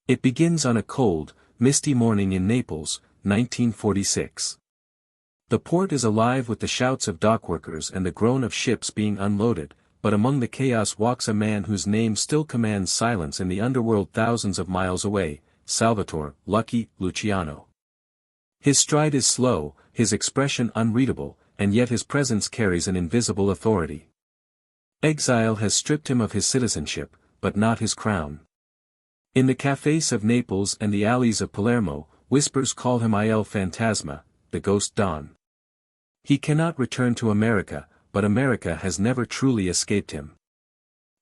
It begins on a cold, misty morning in Naples, 1946. The port is alive with the shouts of dockworkers and the groan of ships being unloaded, but among the chaos walks a man whose name still commands silence in the underworld thousands of miles away, Salvatore "Lucky" Luciano. His stride is slow, his expression unreadable, and yet his presence carries an invisible authority. Exile has stripped him of his citizenship, but not his crown. In the cafés of Naples and the alleys of Palermo, whispers call him Il Fantasma, the ghost Don. He cannot return to America, but America has never truly escaped him.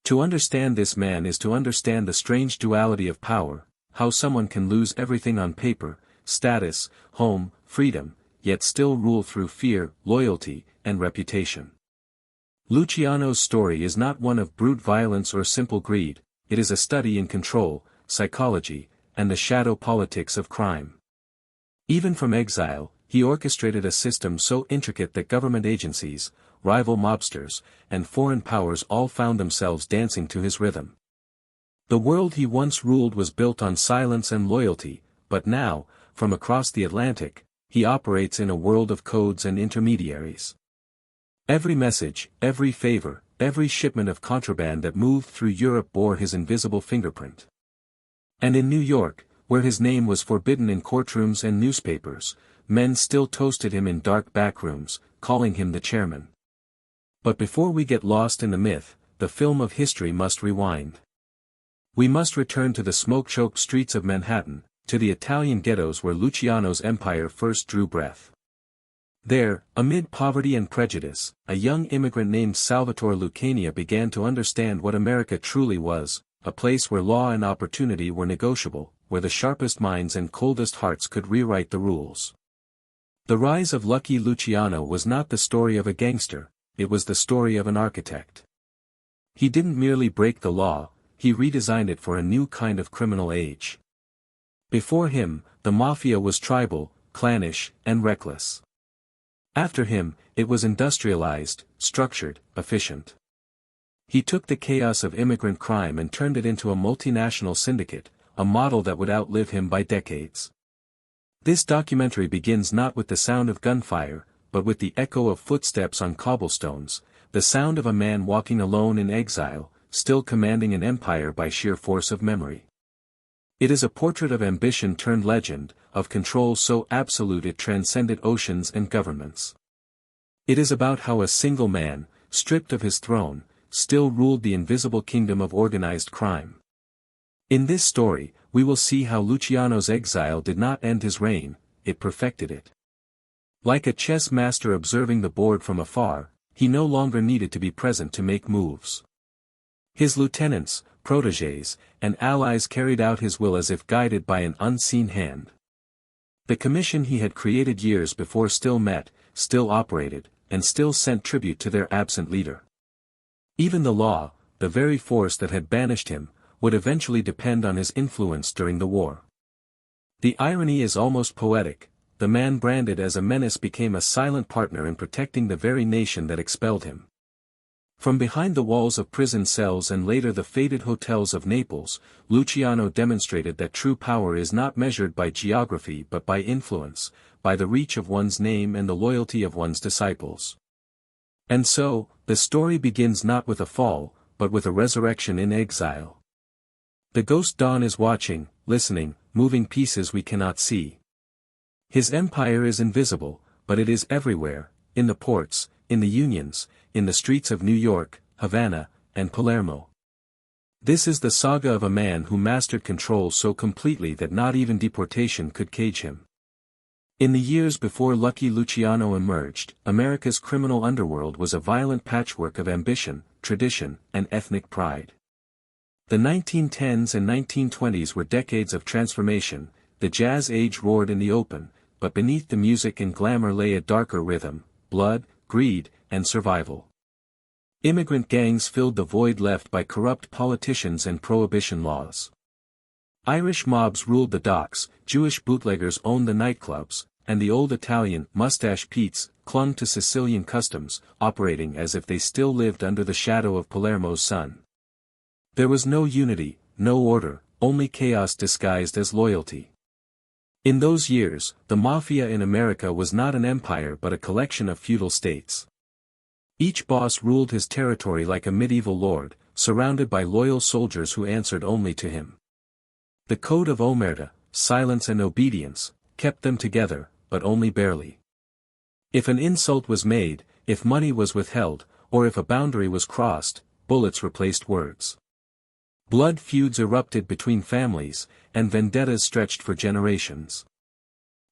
To understand this man is to understand the strange duality of power, how someone can lose everything on paper, status, home, freedom, yet still rule through fear, loyalty, and reputation. Luciano's story is not one of brute violence or simple greed, it is a study in control, psychology, and the shadow politics of crime. Even from exile, he orchestrated a system so intricate that government agencies, rival mobsters, and foreign powers all found themselves dancing to his rhythm. The world he once ruled was built on silence and loyalty, but now, from across the Atlantic, he operates in a world of codes and intermediaries. Every message, every favor, every shipment of contraband that moved through Europe bore his invisible fingerprint. And in New York, where his name was forbidden in courtrooms and newspapers, men still toasted him in dark backrooms, calling him the chairman. But before we get lost in the myth, the film of history must rewind. We must return to the smoke-choked streets of Manhattan, to the Italian ghettos where Luciano's empire first drew breath. There, amid poverty and prejudice, a young immigrant named Salvatore Lucania began to understand what America truly was, a place where law and opportunity were negotiable, where the sharpest minds and coldest hearts could rewrite the rules. The rise of Lucky Luciano was not the story of a gangster, it was the story of an architect. He didn't merely break the law, he redesigned it for a new kind of criminal age. Before him, the Mafia was tribal, clannish, and reckless. After him, it was industrialized, structured, efficient. He took the chaos of immigrant crime and turned it into a multinational syndicate, a model that would outlive him by decades. This documentary begins not with the sound of gunfire, but with the echo of footsteps on cobblestones, the sound of a man walking alone in exile, still commanding an empire by sheer force of memory. It is a portrait of ambition turned legend, of control so absolute it transcended oceans and governments. It is about how a single man, stripped of his throne, still ruled the invisible kingdom of organized crime. In this story, we will see how Luciano's exile did not end his reign, it perfected it. Like a chess master observing the board from afar, he no longer needed to be present to make moves. His lieutenants, protégés, and allies carried out his will as if guided by an unseen hand. The commission he had created years before still met, still operated, and still sent tribute to their absent leader. Even the law, the very force that had banished him, would eventually depend on his influence during the war. The irony is almost poetic, the man branded as a menace became a silent partner in protecting the very nation that expelled him. From behind the walls of prison cells and later the faded hotels of Naples, Luciano demonstrated that true power is not measured by geography but by influence, by the reach of one's name and the loyalty of one's disciples. And so, the story begins not with a fall, but with a resurrection in exile. The ghost Don is watching, listening, moving pieces we cannot see. His empire is invisible, but it is everywhere, in the ports, in the unions, in the streets of New York, Havana, and Palermo. This is the saga of a man who mastered control so completely that not even deportation could cage him. In the years before Lucky Luciano emerged, America's criminal underworld was a violent patchwork of ambition, tradition, and ethnic pride. The 1910s and 1920s were decades of transformation, the jazz age roared in the open, but beneath the music and glamour lay a darker rhythm, blood, greed, and survival. Immigrant gangs filled the void left by corrupt politicians and prohibition laws. Irish mobs ruled the docks, Jewish bootleggers owned the nightclubs, and the old Italian mustache Petes clung to Sicilian customs, operating as if they still lived under the shadow of Palermo's sun. There was no unity, no order, only chaos disguised as loyalty. In those years, the Mafia in America was not an empire but a collection of feudal states. Each boss ruled his territory like a medieval lord, surrounded by loyal soldiers who answered only to him. The code of omerta, silence and obedience, kept them together, but only barely. If an insult was made, if money was withheld, or if a boundary was crossed, bullets replaced words. Blood feuds erupted between families, and vendettas stretched for generations.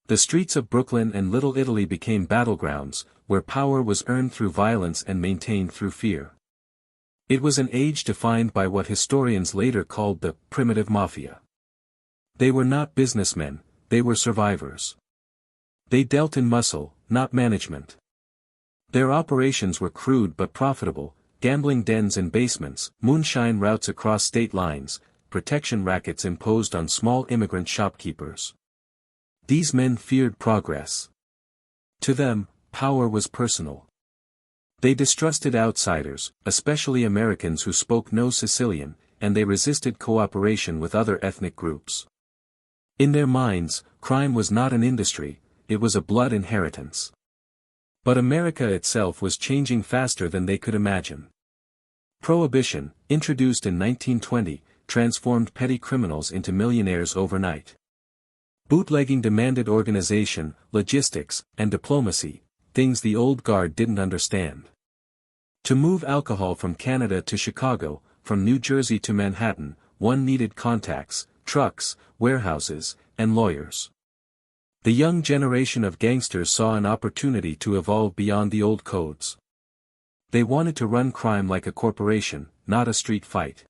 The streets of Brooklyn and Little Italy became battlegrounds, where power was earned through violence and maintained through fear. It was an age defined by what historians later called the primitive mafia. They were not businessmen, they were survivors. They dealt in muscle, not management. Their operations were crude but profitable: gambling dens in basements, moonshine routes across state lines, protection rackets imposed on small immigrant shopkeepers. These men feared progress. To them, power was personal. They distrusted outsiders, especially Americans who spoke no Sicilian, and they resisted cooperation with other ethnic groups. In their minds, crime was not an industry, it was a blood inheritance. But America itself was changing faster than they could imagine. Prohibition, introduced in 1920, transformed petty criminals into millionaires overnight. Bootlegging demanded organization, logistics, and diplomacy, things the old guard didn't understand. To move alcohol from Canada to Chicago, from New Jersey to Manhattan, one needed contacts, trucks, warehouses, and lawyers. The young generation of gangsters saw an opportunity to evolve beyond the old codes. They wanted to run crime like a corporation, not a street fight.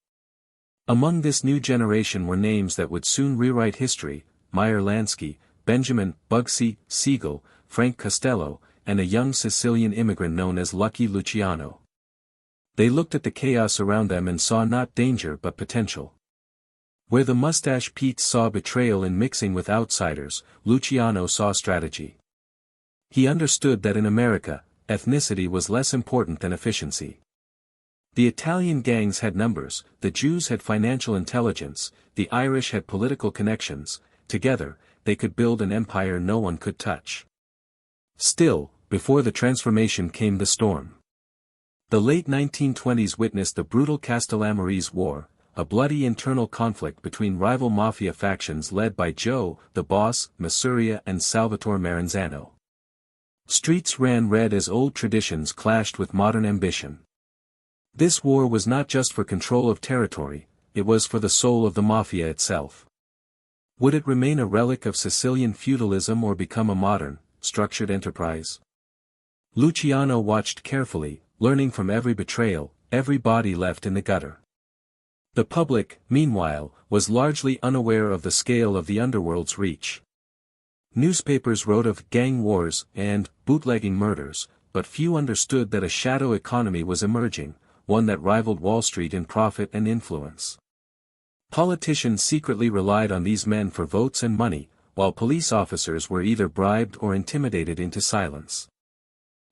Among this new generation were names that would soon rewrite history: Meyer Lansky, Benjamin Bugsy Siegel, Frank Costello, and a young Sicilian immigrant known as Lucky Luciano. They looked at the chaos around them and saw not danger but potential. Where the mustache Pete's saw betrayal in mixing with outsiders, Luciano saw strategy. He understood that in America, ethnicity was less important than efficiency. The Italian gangs had numbers, the Jews had financial intelligence, the Irish had political connections. Together, they could build an empire no one could touch. Still, before the transformation came the storm. The late 1920s witnessed the brutal Castellamarese War, a bloody internal conflict between rival mafia factions led by Joe, the Boss, Masuria and Salvatore Maranzano. Streets ran red as old traditions clashed with modern ambition. This war was not just for control of territory, it was for the soul of the mafia itself. Would it remain a relic of Sicilian feudalism or become a modern, structured enterprise? Luciano watched carefully, learning from every betrayal, every body left in the gutter. The public, meanwhile, was largely unaware of the scale of the underworld's reach. Newspapers wrote of gang wars and bootlegging murders, but few understood that a shadow economy was emerging, one that rivaled Wall Street in profit and influence. Politicians secretly relied on these men for votes and money, while police officers were either bribed or intimidated into silence.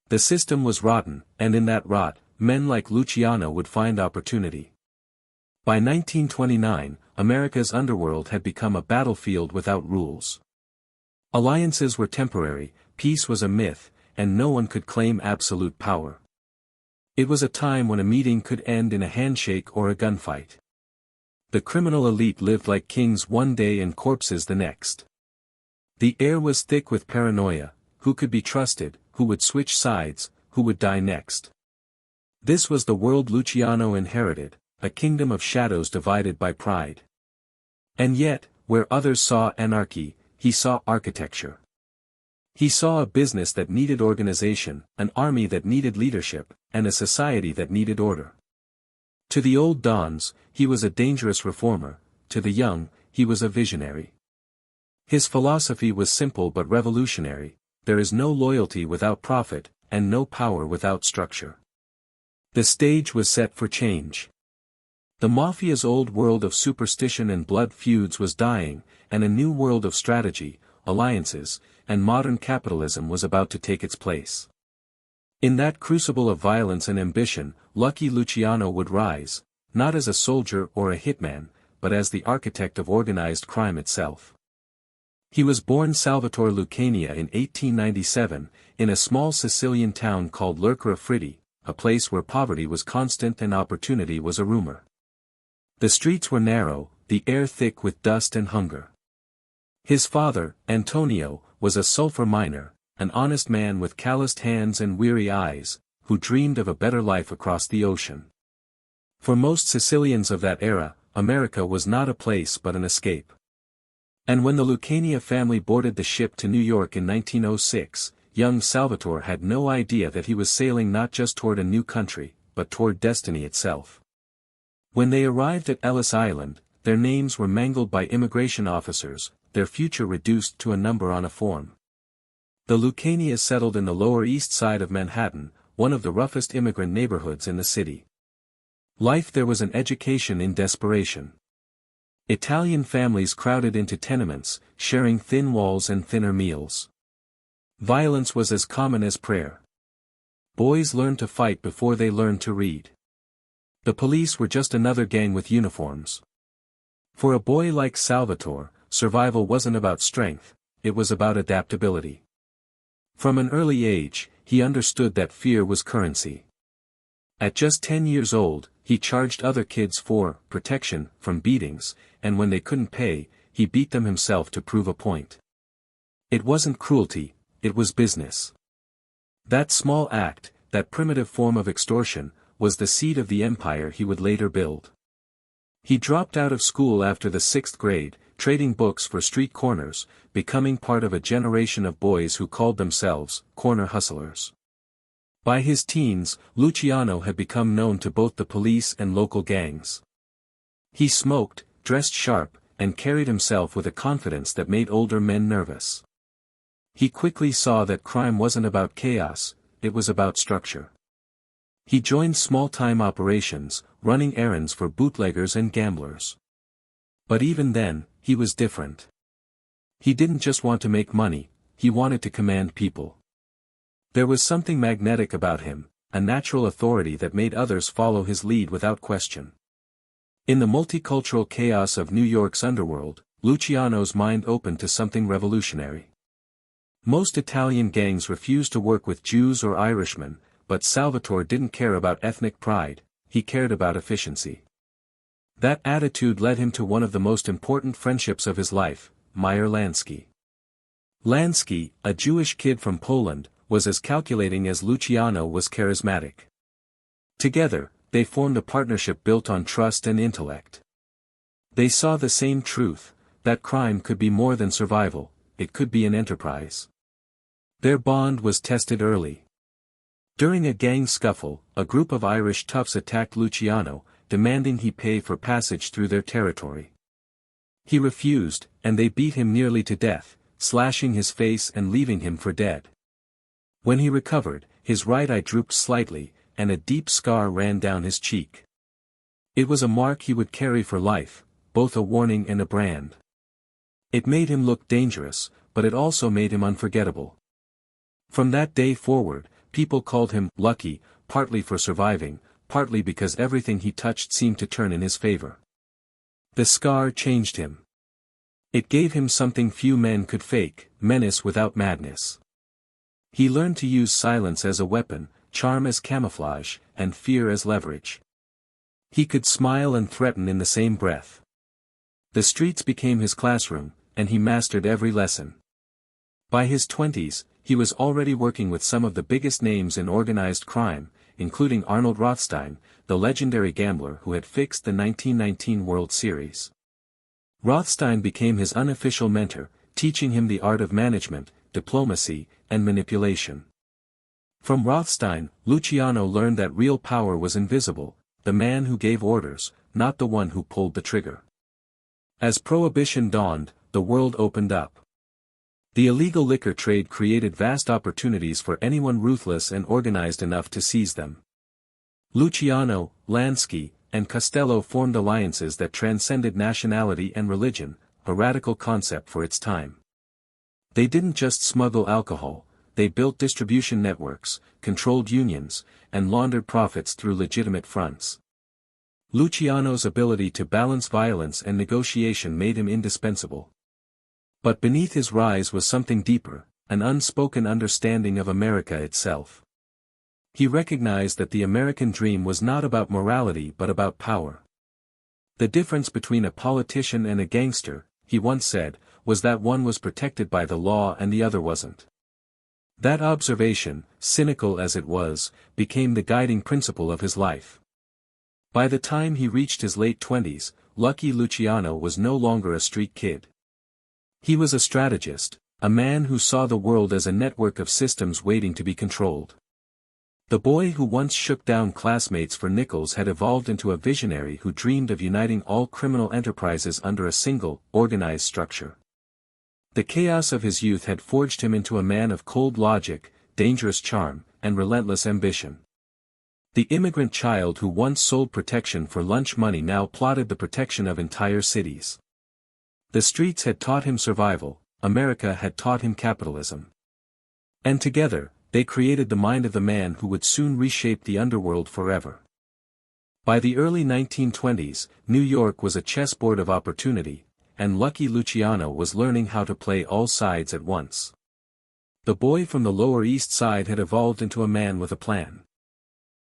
The system was rotten, and in that rot, men like Luciano would find opportunity. By 1929, America's underworld had become a battlefield without rules. Alliances were temporary, peace was a myth, and no one could claim absolute power. It was a time when a meeting could end in a handshake or a gunfight. The criminal elite lived like kings one day and corpses the next. The air was thick with paranoia: who could be trusted, who would switch sides, who would die next. This was the world Luciano inherited, a kingdom of shadows divided by pride. And yet, where others saw anarchy, he saw architecture. He saw a business that needed organization, an army that needed leadership, and a society that needed order. To the old dons, he was a dangerous reformer; to the young, he was a visionary. His philosophy was simple but revolutionary: there is no loyalty without profit, and no power without structure. The stage was set for change. The Mafia's old world of superstition and blood feuds was dying, and a new world of strategy, alliances, and modern capitalism was about to take its place. In that crucible of violence and ambition, Lucky Luciano would rise, not as a soldier or a hitman, but as the architect of organized crime itself. He was born Salvatore Lucania in 1897, in a small Sicilian town called Lercara Fritti, a place where poverty was constant and opportunity was a rumor. The streets were narrow, the air thick with dust and hunger. His father, Antonio, was a sulfur miner, an honest man with calloused hands and weary eyes, who dreamed of a better life across the ocean. For most Sicilians of that era, America was not a place but an escape. And when the Lucania family boarded the ship to New York in 1906, young Salvatore had no idea that he was sailing not just toward a new country, but toward destiny itself. When they arrived at Ellis Island, their names were mangled by immigration officers, their future reduced to a number on a form. The Lucanias settled in the Lower East Side of Manhattan, one of the roughest immigrant neighborhoods in the city. Life there was an education in desperation. Italian families crowded into tenements, sharing thin walls and thinner meals. Violence was as common as prayer. Boys learned to fight before they learned to read. The police were just another gang with uniforms. For a boy like Salvatore, survival wasn't about strength, it was about adaptability. From an early age, he understood that fear was currency. At just 10 years old, he charged other kids for protection from beatings, and when they couldn't pay, he beat them himself to prove a point. It wasn't cruelty, it was business. That small act, that primitive form of extortion, was the seed of the empire he would later build. He dropped out of school after the 6th grade, trading books for street corners, becoming part of a generation of boys who called themselves corner hustlers. By his teens, Luciano had become known to both the police and local gangs. He smoked, dressed sharp, and carried himself with a confidence that made older men nervous. He quickly saw that crime wasn't about chaos, it was about structure. He joined small-time operations, running errands for bootleggers and gamblers. But even then, he was different. He didn't just want to make money, he wanted to command people. There was something magnetic about him, a natural authority that made others follow his lead without question. In the multicultural chaos of New York's underworld, Luciano's mind opened to something revolutionary. Most Italian gangs refused to work with Jews or Irishmen, but Salvatore didn't care about ethnic pride, he cared about efficiency. That attitude led him to one of the most important friendships of his life, Meyer Lansky. Lansky, a Jewish kid from Poland, was as calculating as Luciano was charismatic. Together, they formed a partnership built on trust and intellect. They saw the same truth, that crime could be more than survival, it could be an enterprise. Their bond was tested early. During a gang scuffle, a group of Irish toughs attacked Luciano, demanding he pay for passage through their territory. He refused, and they beat him nearly to death, slashing his face and leaving him for dead. When he recovered, his right eye drooped slightly, and a deep scar ran down his cheek. It was a mark he would carry for life, both a warning and a brand. It made him look dangerous, but it also made him unforgettable. From that day forward, people called him lucky, partly for surviving, partly because everything he touched seemed to turn in his favor. The scar changed him. It gave him something few men could fake, menace without madness. He learned to use silence as a weapon, charm as camouflage, and fear as leverage. He could smile and threaten in the same breath. The streets became his classroom, and he mastered every lesson. By his 20s, he was already working with some of the biggest names in organized crime, including Arnold Rothstein, the legendary gambler who had fixed the 1919 World Series. Rothstein became his unofficial mentor, teaching him the art of management, diplomacy, and manipulation. From Rothstein, Luciano learned that real power was invisible, the man who gave orders, not the one who pulled the trigger. As Prohibition dawned, the world opened up. The illegal liquor trade created vast opportunities for anyone ruthless and organized enough to seize them. Luciano, Lansky, and Costello formed alliances that transcended nationality and religion, a radical concept for its time. They didn't just smuggle alcohol, they built distribution networks, controlled unions, and laundered profits through legitimate fronts. Luciano's ability to balance violence and negotiation made him indispensable. But beneath his rise was something deeper, an unspoken understanding of America itself. He recognized that the American dream was not about morality but about power. The difference between a politician and a gangster, he once said, was that one was protected by the law and the other wasn't. That observation, cynical as it was, became the guiding principle of his life. By the time he reached his late 20s, Lucky Luciano was no longer a street kid. He was a strategist, a man who saw the world as a network of systems waiting to be controlled. The boy who once shook down classmates for nickels had evolved into a visionary who dreamed of uniting all criminal enterprises under a single, organized structure. The chaos of his youth had forged him into a man of cold logic, dangerous charm, and relentless ambition. The immigrant child who once sold protection for lunch money now plotted the protection of entire cities. The streets had taught him survival, America had taught him capitalism. And together, they created the mind of the man who would soon reshape the underworld forever. By the early 1920s, New York was a chessboard of opportunity, and Lucky Luciano was learning how to play all sides at once. The boy from the Lower East Side had evolved into a man with a plan.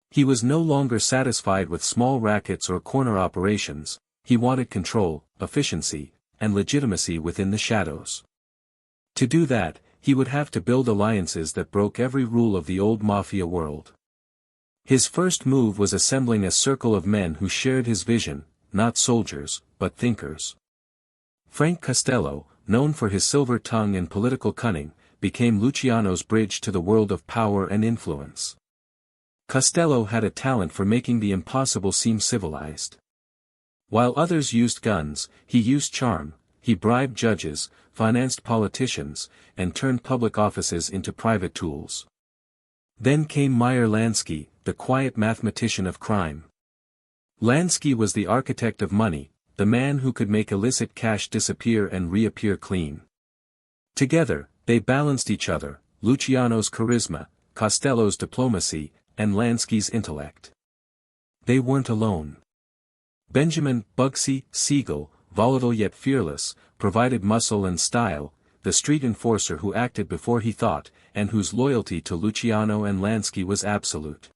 He was no longer satisfied with small rackets or corner operations, he wanted control, efficiency, and legitimacy within the shadows. To do that, he would have to build alliances that broke every rule of the old Mafia world. His first move was assembling a circle of men who shared his vision, not soldiers, but thinkers. Frank Costello, known for his silver tongue and political cunning, became Luciano's bridge to the world of power and influence. Costello had a talent for making the impossible seem civilized. While others used guns, he used charm, he bribed judges, financed politicians, and turned public offices into private tools. Then came Meyer Lansky, the quiet mathematician of crime. Lansky was the architect of money, the man who could make illicit cash disappear and reappear clean. Together, they balanced each other, Luciano's charisma, Costello's diplomacy, and Lansky's intellect. They weren't alone. Benjamin Bugsy Siegel, volatile yet fearless, provided muscle and style, the street enforcer who acted before he thought, and whose loyalty to Luciano and Lansky was absolute.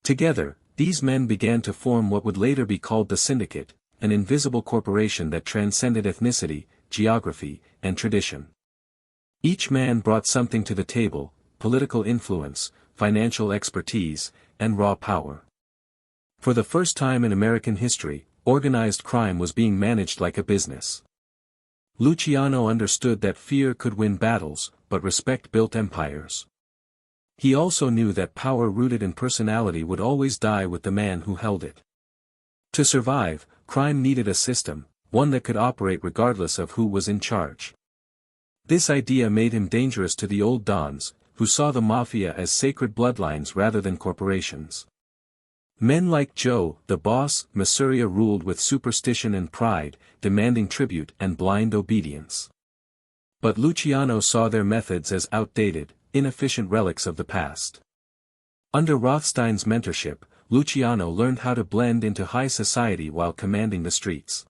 Together, these men began to form what would later be called the Syndicate, an invisible corporation that transcended ethnicity, geography, and tradition. Each man brought something to the table: political influence, financial expertise, and raw power. For the first time in American history, organized crime was being managed like a business. Luciano understood that fear could win battles, but respect built empires. He also knew that power rooted in personality would always die with the man who held it. To survive, crime needed a system, one that could operate regardless of who was in charge. This idea made him dangerous to the old dons, who saw the Mafia as sacred bloodlines rather than corporations. Men like Joe, the boss, Mafia ruled with superstition and pride, demanding tribute and blind obedience. But Luciano saw their methods as outdated, inefficient relics of the past. Under Rothstein's mentorship, Luciano learned how to blend into high society while commanding the streets.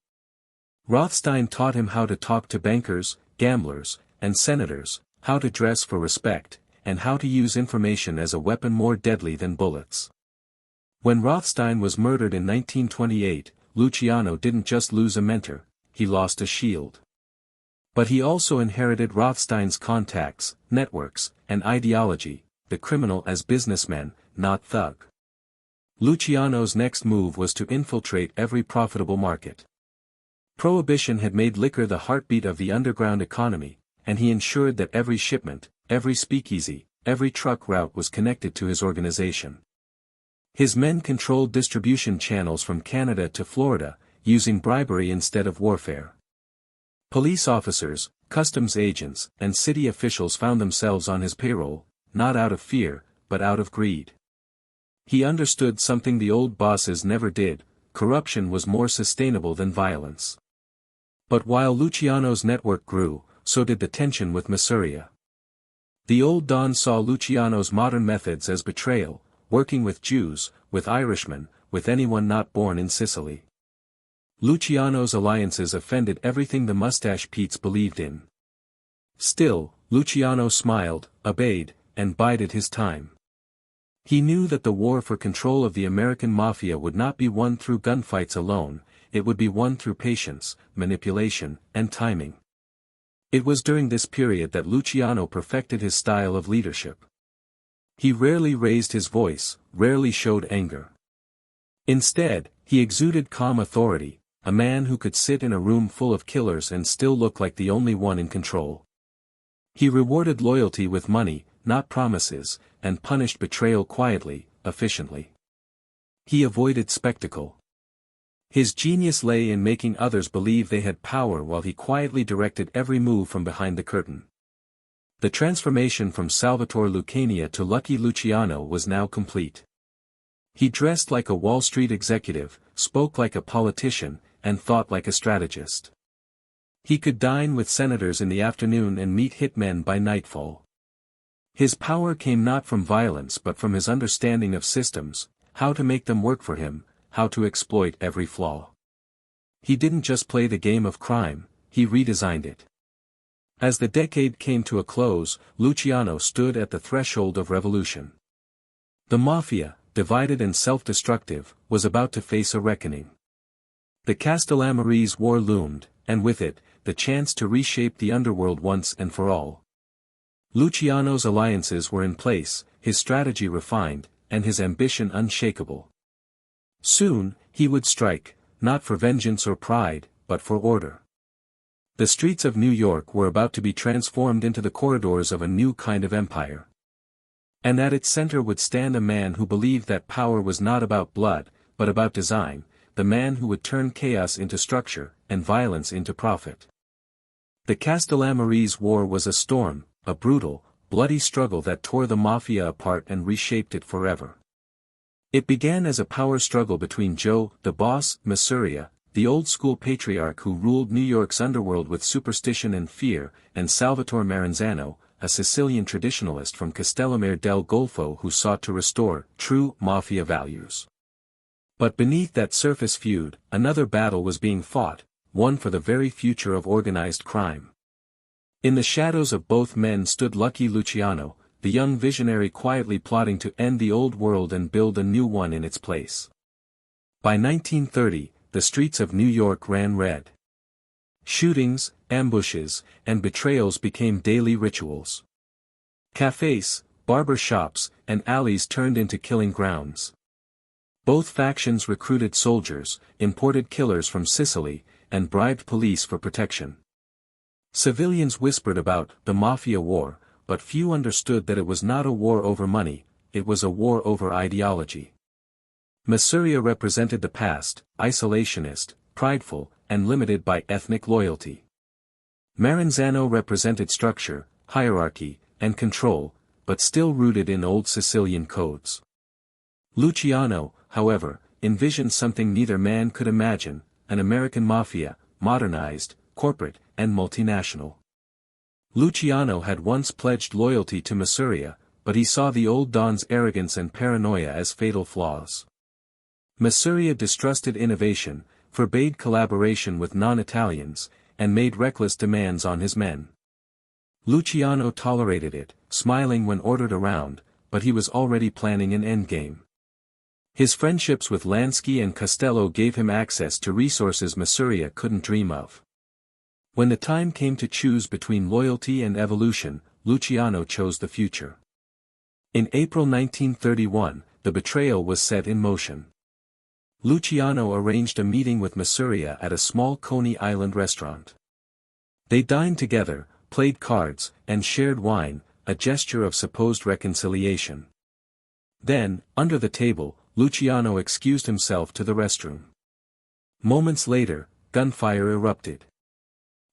Rothstein taught him how to talk to bankers, gamblers, and senators, how to dress for respect, and how to use information as a weapon more deadly than bullets. When Rothstein was murdered in 1928, Luciano didn't just lose a mentor, he lost a shield. But he also inherited Rothstein's contacts, networks, and ideology, the criminal as businessman, not thug. Luciano's next move was to infiltrate every profitable market. Prohibition had made liquor the heartbeat of the underground economy, and he ensured that every shipment, every speakeasy, every truck route was connected to his organization. His men controlled distribution channels from Canada to Florida, using bribery instead of warfare. Police officers, customs agents, and city officials found themselves on his payroll, not out of fear, but out of greed. He understood something the old bosses never did: corruption was more sustainable than violence. But while Luciano's network grew, so did the tension with Mafia. The old Don saw Luciano's modern methods as betrayal, working with Jews, with Irishmen, with anyone not born in Sicily. Luciano's alliances offended everything the Mustache Pete's believed in. Still, Luciano smiled, obeyed, and bided his time. He knew that the war for control of the American Mafia would not be won through gunfights alone, it would be won through patience, manipulation, and timing. It was during this period that Luciano perfected his style of leadership. He rarely raised his voice, rarely showed anger. Instead, he exuded calm authority, a man who could sit in a room full of killers and still look like the only one in control. He rewarded loyalty with money, not promises, and punished betrayal quietly, efficiently. He avoided spectacle. His genius lay in making others believe they had power while he quietly directed every move from behind the curtain. The transformation from Salvatore Lucania to Lucky Luciano was now complete. He dressed like a Wall Street executive, spoke like a politician, and thought like a strategist. He could dine with senators in the afternoon and meet hitmen by nightfall. His power came not from violence but from his understanding of systems, how to make them work for him, how to exploit every flaw. He didn't just play the game of crime, he redesigned it. As the decade came to a close, Luciano stood at the threshold of revolution. The Mafia, divided and self-destructive, was about to face a reckoning. The Castellamarese War loomed, and with it, the chance to reshape the underworld once and for all. Luciano's alliances were in place, his strategy refined, and his ambition unshakable. Soon, he would strike, not for vengeance or pride, but for order. The streets of New York were about to be transformed into the corridors of a new kind of empire. And at its center would stand a man who believed that power was not about blood, but about design, the man who would turn chaos into structure, and violence into profit. The Castellamarese War was a storm, a brutal, bloody struggle that tore the Mafia apart and reshaped it forever. It began as a power struggle between Joe, the boss, Masuria, the old-school patriarch who ruled New York's underworld with superstition and fear, and Salvatore Maranzano, a Sicilian traditionalist from Castellamare del Golfo who sought to restore true Mafia values. But beneath that surface feud, another battle was being fought, one for the very future of organized crime. In the shadows of both men stood Lucky Luciano, the young visionary quietly plotting to end the old world and build a new one in its place. By 1930, the streets of New York ran red. Shootings, ambushes, and betrayals became daily rituals. Cafes, barber shops, and alleys turned into killing grounds. Both factions recruited soldiers, imported killers from Sicily, and bribed police for protection. Civilians whispered about the Mafia War, but few understood that it was not a war over money, it was a war over ideology. Masuria represented the past, isolationist, prideful, and limited by ethnic loyalty. Maranzano represented structure, hierarchy, and control, but still rooted in old Sicilian codes. Luciano, however, envisioned something neither man could imagine, an American Mafia, modernized, corporate, and multinational. Luciano had once pledged loyalty to Masuria, but he saw the old Don's arrogance and paranoia as fatal flaws. Masuria distrusted innovation, forbade collaboration with non-Italians, and made reckless demands on his men. Luciano tolerated it, smiling when ordered around, but he was already planning an endgame. His friendships with Lansky and Costello gave him access to resources Masuria couldn't dream of. When the time came to choose between loyalty and evolution, Luciano chose the future. In April 1931, the betrayal was set in motion. Luciano arranged a meeting with Masuria at a small Coney Island restaurant. They dined together, played cards, and shared wine, a gesture of supposed reconciliation. Then, under the table, Luciano excused himself to the restroom. Moments later, gunfire erupted.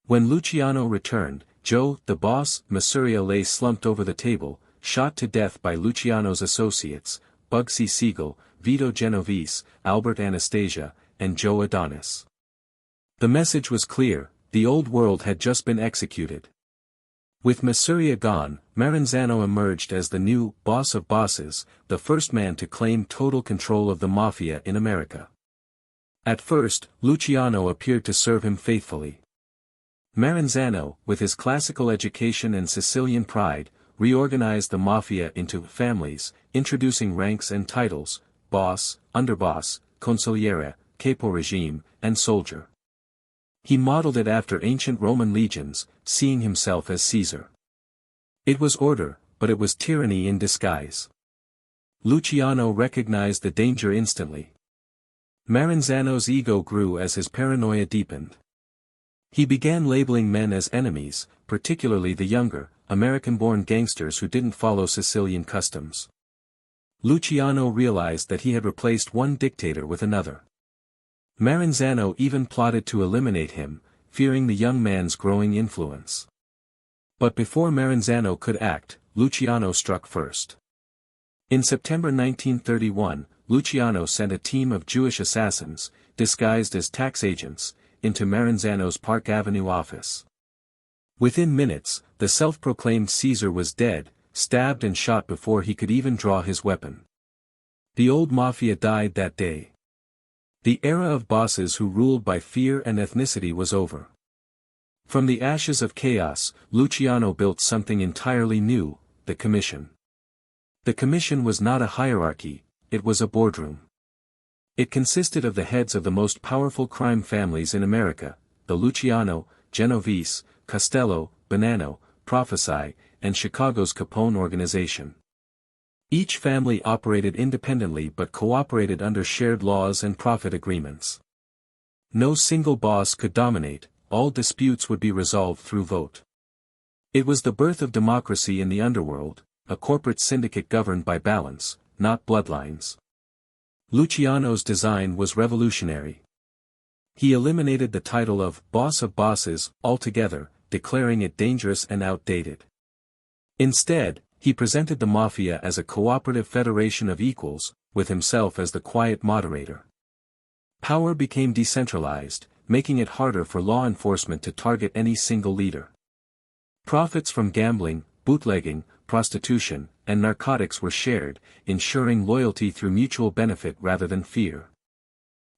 When Luciano returned, Joe, the boss, Masuria lay slumped over the table, shot to death by Luciano's associates, Bugsy Siegel, Vito Genovese, Albert Anastasia, and Joe Adonis. The message was clear, the old world had just been executed. With Mafia gone, Maranzano emerged as the new boss of bosses, the first man to claim total control of the Mafia in America. At first, Luciano appeared to serve him faithfully. Maranzano, with his classical education and Sicilian pride, reorganized the Mafia into families, introducing ranks and titles: boss, underboss, consigliere, capo regime, and soldier. He modeled it after ancient Roman legions, seeing himself as Caesar. It was order, but it was tyranny in disguise. Luciano recognized the danger instantly. Maranzano's ego grew as his paranoia deepened. He began labeling men as enemies, particularly the younger, American-born gangsters who didn't follow Sicilian customs. Luciano realized that he had replaced one dictator with another. Maranzano even plotted to eliminate him, fearing the young man's growing influence. But before Maranzano could act, Luciano struck first. In September 1931, Luciano sent a team of Jewish assassins, disguised as tax agents, into Maranzano's Park Avenue office. Within minutes, the self-proclaimed Caesar was dead, stabbed and shot before he could even draw his weapon. The old Mafia died that day. The era of bosses who ruled by fear and ethnicity was over. From the ashes of chaos, Luciano built something entirely new: the Commission. The Commission was not a hierarchy, it was a boardroom. It consisted of the heads of the most powerful crime families in America: the Luciano, Genovese, Costello, Bonanno, Prophesy, and Chicago's Capone organization. Each family operated independently but cooperated under shared laws and profit agreements. No single boss could dominate, all disputes would be resolved through vote. It was the birth of democracy in the underworld, a corporate syndicate governed by balance, not bloodlines. Luciano's design was revolutionary. He eliminated the title of boss of bosses altogether, declaring it dangerous and outdated. Instead, he presented the Mafia as a cooperative federation of equals, with himself as the quiet moderator. Power became decentralized, making it harder for law enforcement to target any single leader. Profits from gambling, bootlegging, prostitution, and narcotics were shared, ensuring loyalty through mutual benefit rather than fear.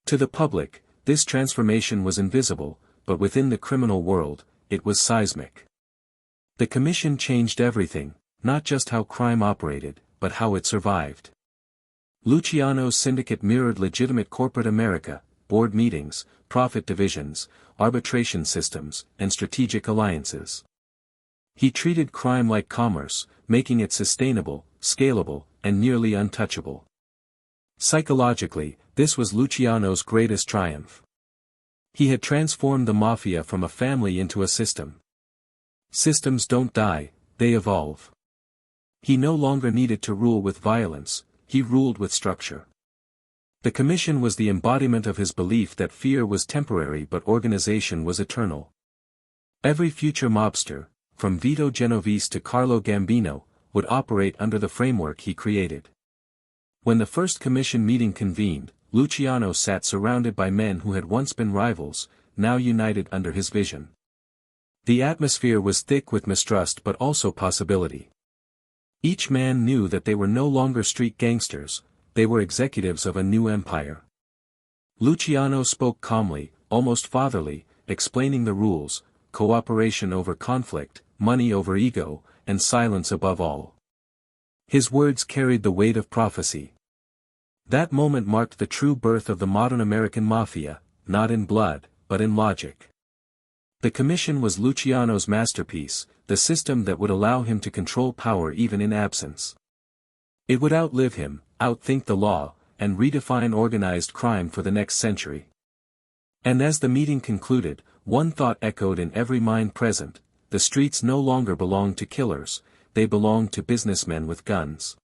To the public, this transformation was invisible, but within the criminal world, it was seismic. The Commission changed everything, not just how crime operated, but how it survived. Luciano's syndicate mirrored legitimate corporate America: board meetings, profit divisions, arbitration systems, and strategic alliances. He treated crime like commerce, making it sustainable, scalable, and nearly untouchable. Psychologically, this was Luciano's greatest triumph. He had transformed the Mafia from a family into a system. Systems don't die, they evolve. He no longer needed to rule with violence, he ruled with structure. The Commission was the embodiment of his belief that fear was temporary but organization was eternal. Every future mobster, from Vito Genovese to Carlo Gambino, would operate under the framework he created. When the first Commission meeting convened, Luciano sat surrounded by men who had once been rivals, now united under his vision. The atmosphere was thick with mistrust but also possibility. Each man knew that they were no longer street gangsters, they were executives of a new empire. Luciano spoke calmly, almost fatherly, explaining the rules: cooperation over conflict, money over ego, and silence above all. His words carried the weight of prophecy. That moment marked the true birth of the modern American Mafia, not in blood, but in logic. The Commission was Luciano's masterpiece, the system that would allow him to control power even in absence. It would outlive him, outthink the law, and redefine organized crime for the next century. And as the meeting concluded, one thought echoed in every mind present: the streets no longer belonged to killers, they belonged to businessmen with guns.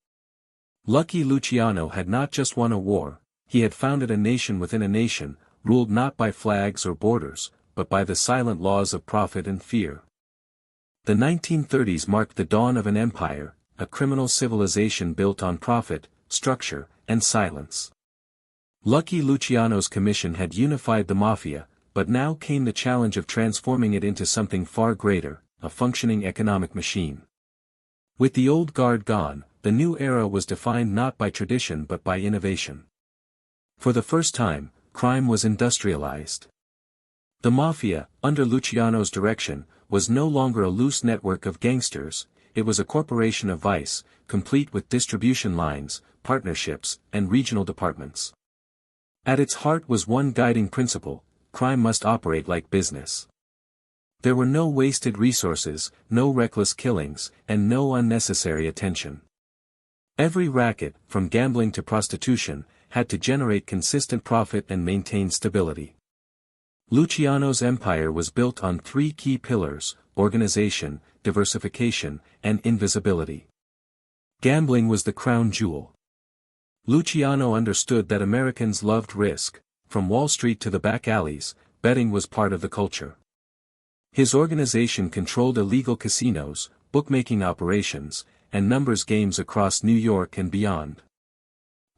Lucky Luciano had not just won a war, he had founded a nation within a nation, ruled not by flags or borders, but by the silent laws of profit and fear. The 1930s marked the dawn of an empire, a criminal civilization built on profit, structure, and silence. Lucky Luciano's commission had unified the Mafia, but now came the challenge of transforming it into something far greater: a functioning economic machine. With the old guard gone, the new era was defined not by tradition but by innovation. For the first time, crime was industrialized. The Mafia, under Luciano's direction, was no longer a loose network of gangsters, it was a corporation of vice, complete with distribution lines, partnerships, and regional departments. At its heart was one guiding principle: crime must operate like business. There were no wasted resources, no reckless killings, and no unnecessary attention. Every racket, from gambling to prostitution, had to generate consistent profit and maintain stability. Luciano's empire was built on three key pillars: organization, diversification, and invisibility. Gambling was the crown jewel. Luciano understood that Americans loved risk. From Wall Street to the back alleys, betting was part of the culture. His organization controlled illegal casinos, bookmaking operations, and numbers games across New York and beyond.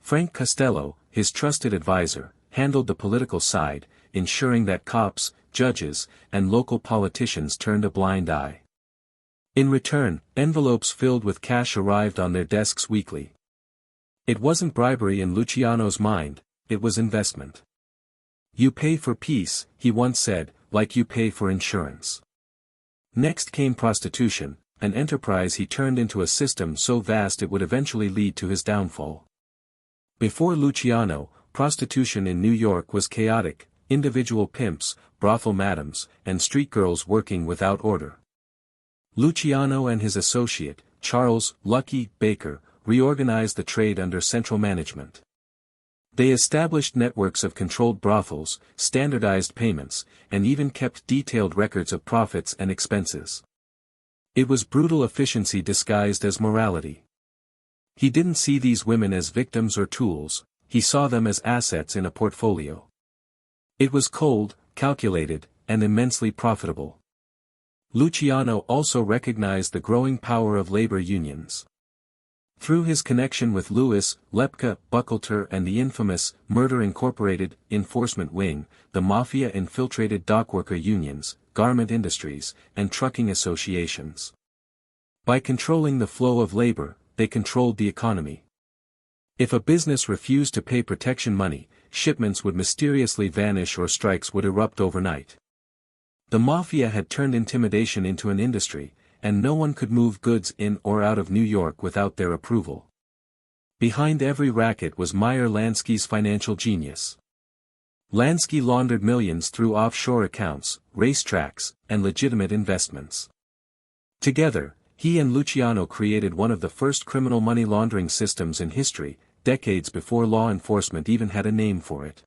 Frank Costello, his trusted advisor, handled the political side, ensuring that cops, judges, and local politicians turned a blind eye. In return, envelopes filled with cash arrived on their desks weekly. It wasn't bribery in Luciano's mind, it was investment. "You pay for peace," he once said, "like you pay for insurance." Next came prostitution, an enterprise he turned into a system so vast it would eventually lead to his downfall. Before Luciano, prostitution in New York was chaotic: individual pimps, brothel madams, and street girls working without order. Luciano and his associate, Charles "Lucky" Baker, reorganized the trade under central management. They established networks of controlled brothels, standardized payments, and even kept detailed records of profits and expenses. It was brutal efficiency disguised as morality. He didn't see these women as victims or tools, he saw them as assets in a portfolio. It was cold, calculated, and immensely profitable. Luciano also recognized the growing power of labor unions. Through his connection with Louis, Lepka, Buckleter and the infamous Murder Incorporated enforcement wing, the Mafia infiltrated dockworker unions, garment industries, and trucking associations. By controlling the flow of labor, they controlled the economy. If a business refused to pay protection money, shipments would mysteriously vanish or strikes would erupt overnight. The Mafia had turned intimidation into an industry, and no one could move goods in or out of New York without their approval. Behind every racket was Meyer Lansky's financial genius. Lansky laundered millions through offshore accounts, racetracks, and legitimate investments. Together, he and Luciano created one of the first criminal money laundering systems in history, decades before law enforcement even had a name for it.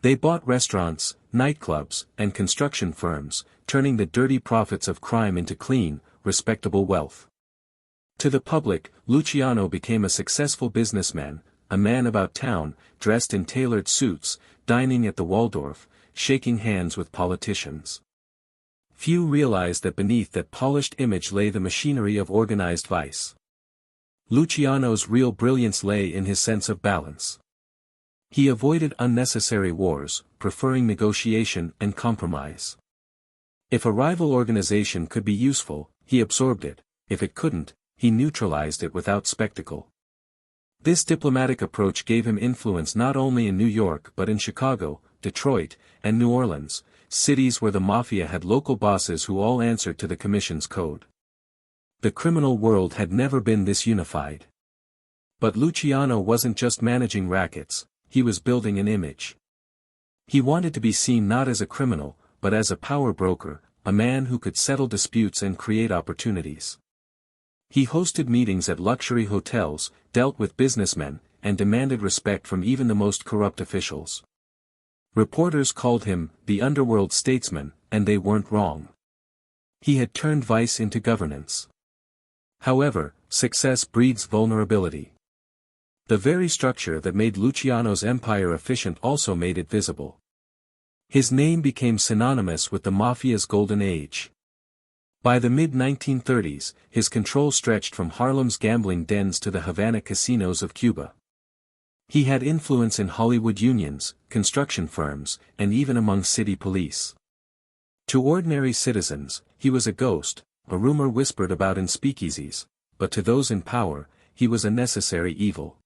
They bought restaurants, nightclubs, and construction firms, turning the dirty profits of crime into clean, respectable wealth. To the public, Luciano became a successful businessman, a man about town, dressed in tailored suits, dining at the Waldorf, shaking hands with politicians. Few realized that beneath that polished image lay the machinery of organized vice. Luciano's real brilliance lay in his sense of balance. He avoided unnecessary wars, preferring negotiation and compromise. If a rival organization could be useful, he absorbed it; if it couldn't, he neutralized it without spectacle. This diplomatic approach gave him influence not only in New York but in Chicago, Detroit, and New Orleans, cities where the Mafia had local bosses who all answered to the Commission's code. The criminal world had never been this unified. But Luciano wasn't just managing rackets, he was building an image. He wanted to be seen not as a criminal, but as a power broker, a man who could settle disputes and create opportunities. He hosted meetings at luxury hotels, dealt with businessmen, and demanded respect from even the most corrupt officials. Reporters called him the underworld statesman, and they weren't wrong. He had turned vice into governance. However, success breeds vulnerability. The very structure that made Luciano's empire efficient also made it visible. His name became synonymous with the Mafia's golden age. By the mid-1930s, his control stretched from Harlem's gambling dens to the Havana casinos of Cuba. He had influence in Hollywood unions, construction firms, and even among city police. To ordinary citizens, he was a ghost, a rumor whispered about in speakeasies, but to those in power, he was a necessary evil.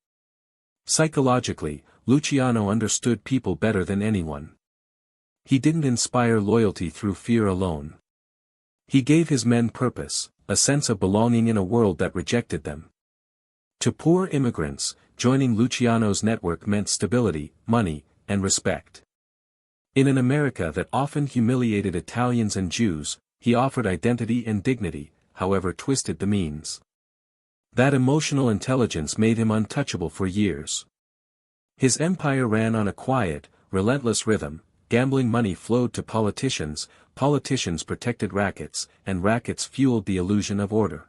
Psychologically, Luciano understood people better than anyone. He didn't inspire loyalty through fear alone. He gave his men purpose, a sense of belonging in a world that rejected them. To poor immigrants, joining Luciano's network meant stability, money, and respect. In an America that often humiliated Italians and Jews, he offered identity and dignity, however twisted the means. That emotional intelligence made him untouchable for years. His empire ran on a quiet, relentless rhythm. Gambling money flowed to politicians, politicians protected rackets, and rackets fueled the illusion of order.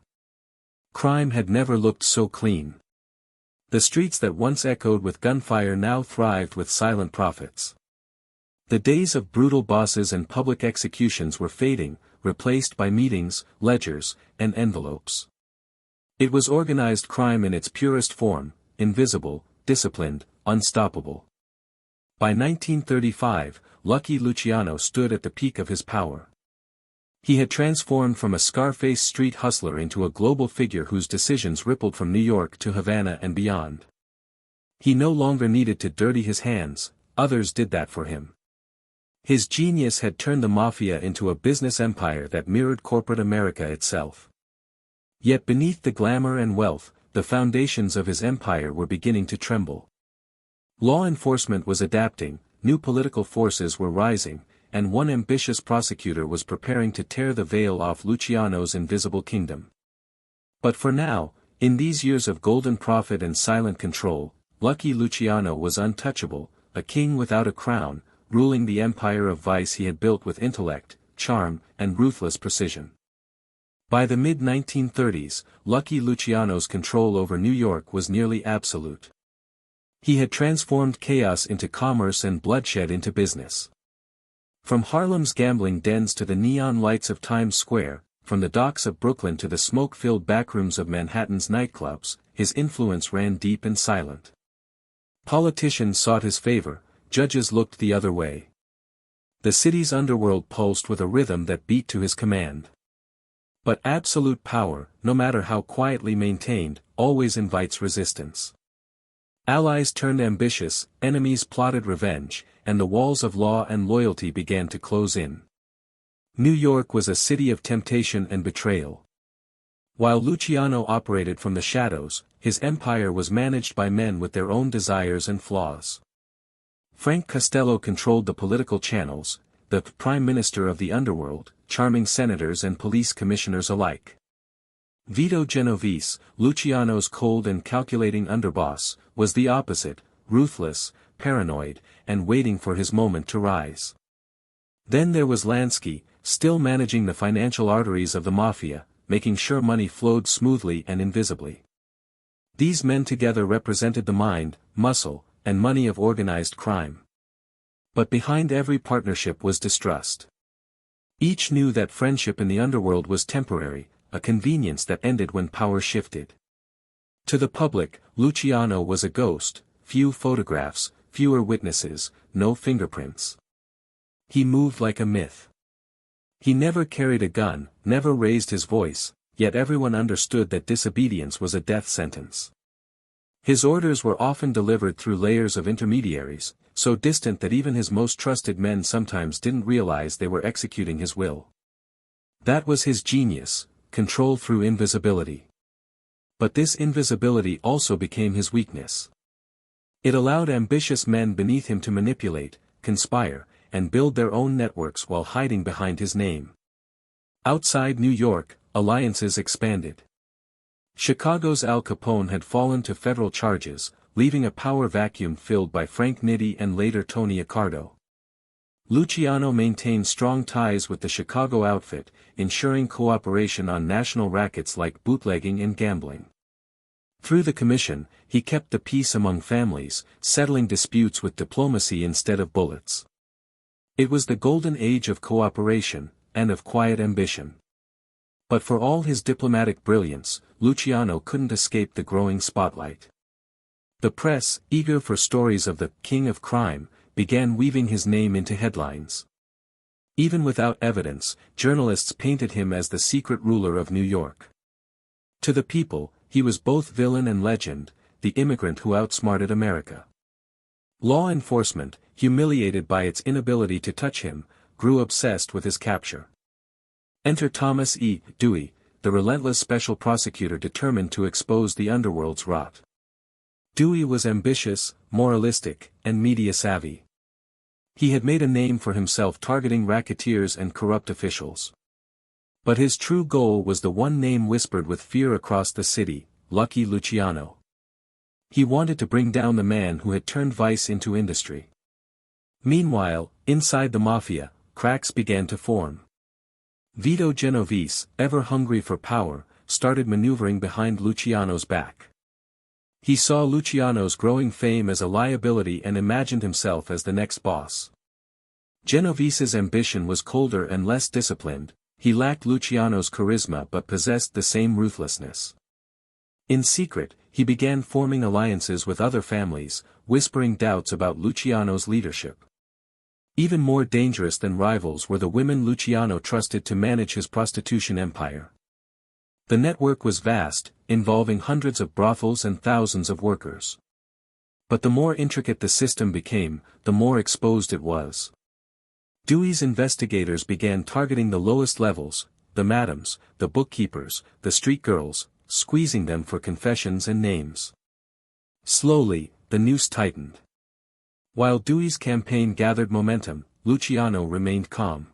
Crime had never looked so clean. The streets that once echoed with gunfire now thrived with silent profits. The days of brutal bosses and public executions were fading, replaced by meetings, ledgers, and envelopes. It was organized crime in its purest form, invisible, disciplined, unstoppable. By 1935, Lucky Luciano stood at the peak of his power. He had transformed from a Scarface street hustler into a global figure whose decisions rippled from New York to Havana and beyond. He no longer needed to dirty his hands, others did that for him. His genius had turned the Mafia into a business empire that mirrored corporate America itself. Yet beneath the glamour and wealth, the foundations of his empire were beginning to tremble. Law enforcement was adapting, new political forces were rising, and one ambitious prosecutor was preparing to tear the veil off Luciano's invisible kingdom. But for now, in these years of golden profit and silent control, Lucky Luciano was untouchable, a king without a crown, ruling the empire of vice he had built with intellect, charm, and ruthless precision. By the mid-1930s, Lucky Luciano's control over New York was nearly absolute. He had transformed chaos into commerce and bloodshed into business. From Harlem's gambling dens to the neon lights of Times Square, from the docks of Brooklyn to the smoke-filled backrooms of Manhattan's nightclubs, his influence ran deep and silent. Politicians sought his favor, judges looked the other way. The city's underworld pulsed with a rhythm that beat to his command. But absolute power, no matter how quietly maintained, always invites resistance. Allies turned ambitious, enemies plotted revenge, and the walls of law and loyalty began to close in. New York was a city of temptation and betrayal. While Luciano operated from the shadows, his empire was managed by men with their own desires and flaws. Frank Costello controlled the political channels, the prime minister of the underworld, charming senators and police commissioners alike. Vito Genovese, Luciano's cold and calculating underboss, was the opposite, ruthless, paranoid, and waiting for his moment to rise. Then there was Lansky, still managing the financial arteries of the Mafia, making sure money flowed smoothly and invisibly. These men together represented the mind, muscle, and money of organized crime. But behind every partnership was distrust. Each knew that friendship in the underworld was temporary, a convenience that ended when power shifted. To the public, Luciano was a ghost, few photographs, fewer witnesses, no fingerprints. He moved like a myth. He never carried a gun, never raised his voice, yet everyone understood that disobedience was a death sentence. His orders were often delivered through layers of intermediaries, so distant that even his most trusted men sometimes didn't realize they were executing his will. That was his genius, control through invisibility. But this invisibility also became his weakness. It allowed ambitious men beneath him to manipulate, conspire, and build their own networks while hiding behind his name. Outside New York, alliances expanded. Chicago's Al Capone had fallen to federal charges, leaving a power vacuum filled by Frank Nitti and later Tony Accardo. Luciano maintained strong ties with the Chicago outfit, ensuring cooperation on national rackets like bootlegging and gambling. Through the commission, he kept the peace among families, settling disputes with diplomacy instead of bullets. It was the golden age of cooperation, and of quiet ambition. But for all his diplomatic brilliance, Luciano couldn't escape the growing spotlight. The press, eager for stories of the king of crime, began weaving his name into headlines. Even without evidence, journalists painted him as the secret ruler of New York. To the people, he was both villain and legend, the immigrant who outsmarted America. Law enforcement, humiliated by its inability to touch him, grew obsessed with his capture. Enter Thomas E. Dewey, the relentless special prosecutor determined to expose the underworld's rot. Dewey was ambitious, moralistic, and media-savvy. He had made a name for himself targeting racketeers and corrupt officials. But his true goal was the one name whispered with fear across the city, Lucky Luciano. He wanted to bring down the man who had turned vice into industry. Meanwhile, inside the Mafia, cracks began to form. Vito Genovese, ever hungry for power, started maneuvering behind Luciano's back. He saw Luciano's growing fame as a liability and imagined himself as the next boss. Genovese's ambition was colder and less disciplined, he lacked Luciano's charisma but possessed the same ruthlessness. In secret, he began forming alliances with other families, whispering doubts about Luciano's leadership. Even more dangerous than rivals were the women Luciano trusted to manage his prostitution empire. The network was vast, involving hundreds of brothels and thousands of workers. But the more intricate the system became, the more exposed it was. Dewey's investigators began targeting the lowest levels, the madams, the bookkeepers, the street girls, squeezing them for confessions and names. Slowly, the noose tightened. While Dewey's campaign gathered momentum, Luciano remained calm.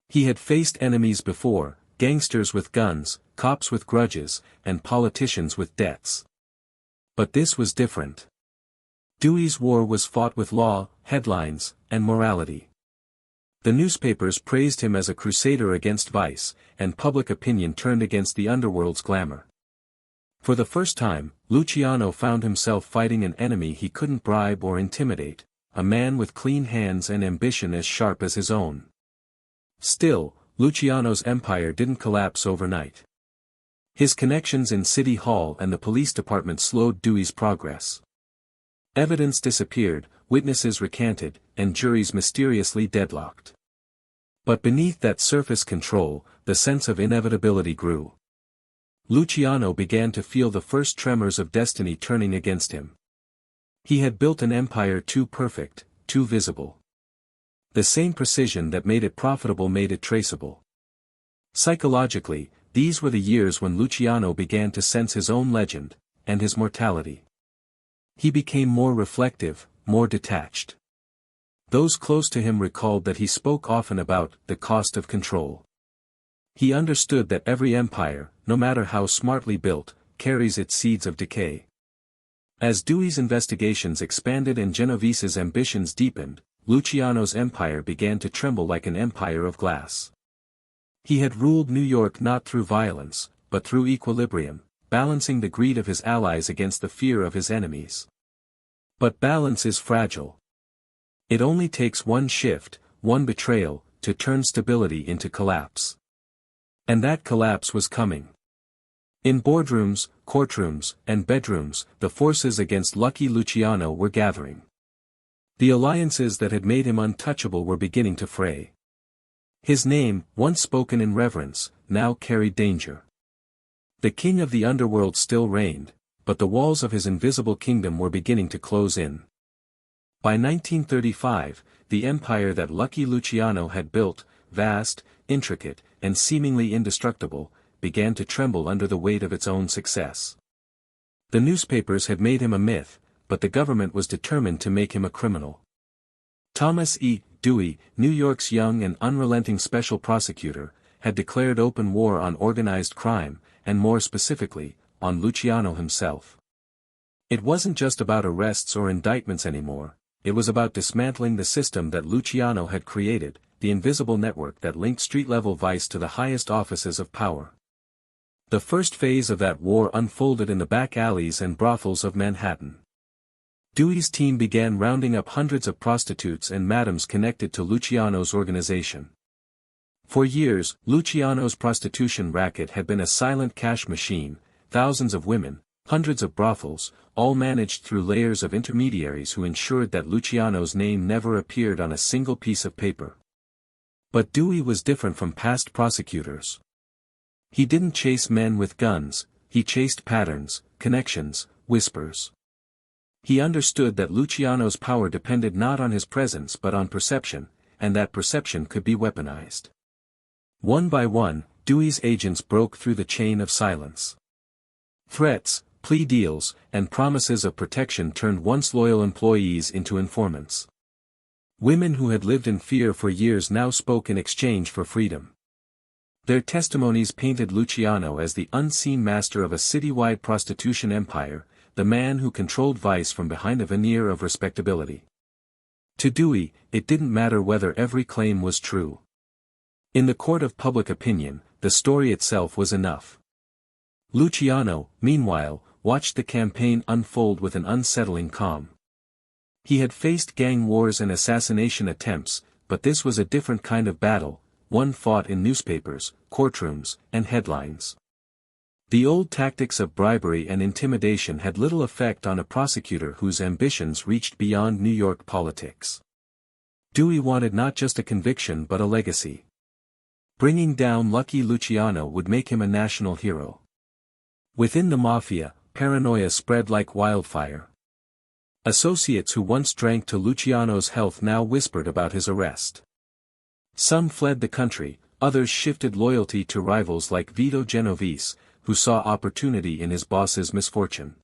He had faced enemies before, gangsters with guns, cops with grudges, and politicians with debts. But this was different. Dewey's war was fought with law, headlines, and morality. The newspapers praised him as a crusader against vice, and public opinion turned against the underworld's glamour. For the first time, Luciano found himself fighting an enemy he couldn't bribe or intimidate, a man with clean hands and ambition as sharp as his own. Still, Luciano's empire didn't collapse overnight. His connections in City Hall and the police department slowed Dewey's progress. Evidence disappeared, witnesses recanted, and juries mysteriously deadlocked. But beneath that surface control, the sense of inevitability grew. Luciano began to feel the first tremors of destiny turning against him. He had built an empire too perfect, too visible. The same precision that made it profitable made it traceable. Psychologically, these were the years when Luciano began to sense his own legend, and his mortality. He became more reflective, more detached. Those close to him recalled that he spoke often about the cost of control. He understood that every empire, no matter how smartly built, carries its seeds of decay. As Dewey's investigations expanded and Genovese's ambitions deepened, Luciano's empire began to tremble like an empire of glass. He had ruled New York not through violence, but through equilibrium, balancing the greed of his allies against the fear of his enemies. But balance is fragile. It only takes one shift, one betrayal, to turn stability into collapse. And that collapse was coming. In boardrooms, courtrooms, and bedrooms, the forces against Lucky Luciano were gathering. The alliances that had made him untouchable were beginning to fray. His name, once spoken in reverence, now carried danger. The king of the underworld still reigned, but the walls of his invisible kingdom were beginning to close in. By 1935, the empire that Lucky Luciano had built, vast, intricate, and seemingly indestructible, began to tremble under the weight of its own success. The newspapers had made him a myth, but the government was determined to make him a criminal. Thomas E. Dewey, New York's young and unrelenting special prosecutor, had declared open war on organized crime, and more specifically, on Luciano himself. It wasn't just about arrests or indictments anymore, it was about dismantling the system that Luciano had created, the invisible network that linked street-level vice to the highest offices of power. The first phase of that war unfolded in the back alleys and brothels of Manhattan. Dewey's team began rounding up hundreds of prostitutes and madams connected to Luciano's organization. For years, Luciano's prostitution racket had been a silent cash machine, thousands of women, hundreds of brothels, all managed through layers of intermediaries who ensured that Luciano's name never appeared on a single piece of paper. But Dewey was different from past prosecutors. He didn't chase men with guns, he chased patterns, connections, whispers. He understood that Luciano's power depended not on his presence but on perception, and that perception could be weaponized. One by one, Dewey's agents broke through the chain of silence. Threats, plea deals, and promises of protection turned once loyal employees into informants. Women who had lived in fear for years now spoke in exchange for freedom. Their testimonies painted Luciano as the unseen master of a citywide prostitution empire, the man who controlled vice from behind a veneer of respectability. To Dewey, it didn't matter whether every claim was true. In the court of public opinion, the story itself was enough. Luciano, meanwhile, watched the campaign unfold with an unsettling calm. He had faced gang wars and assassination attempts, but this was a different kind of battle, one fought in newspapers, courtrooms, and headlines. The old tactics of bribery and intimidation had little effect on a prosecutor whose ambitions reached beyond New York politics. Dewey wanted not just a conviction but a legacy. Bringing down Lucky Luciano would make him a national hero. Within the Mafia, paranoia spread like wildfire. Associates who once drank to Luciano's health now whispered about his arrest. Some fled the country, others shifted loyalty to rivals like Vito Genovese, who saw opportunity in his boss's misfortune.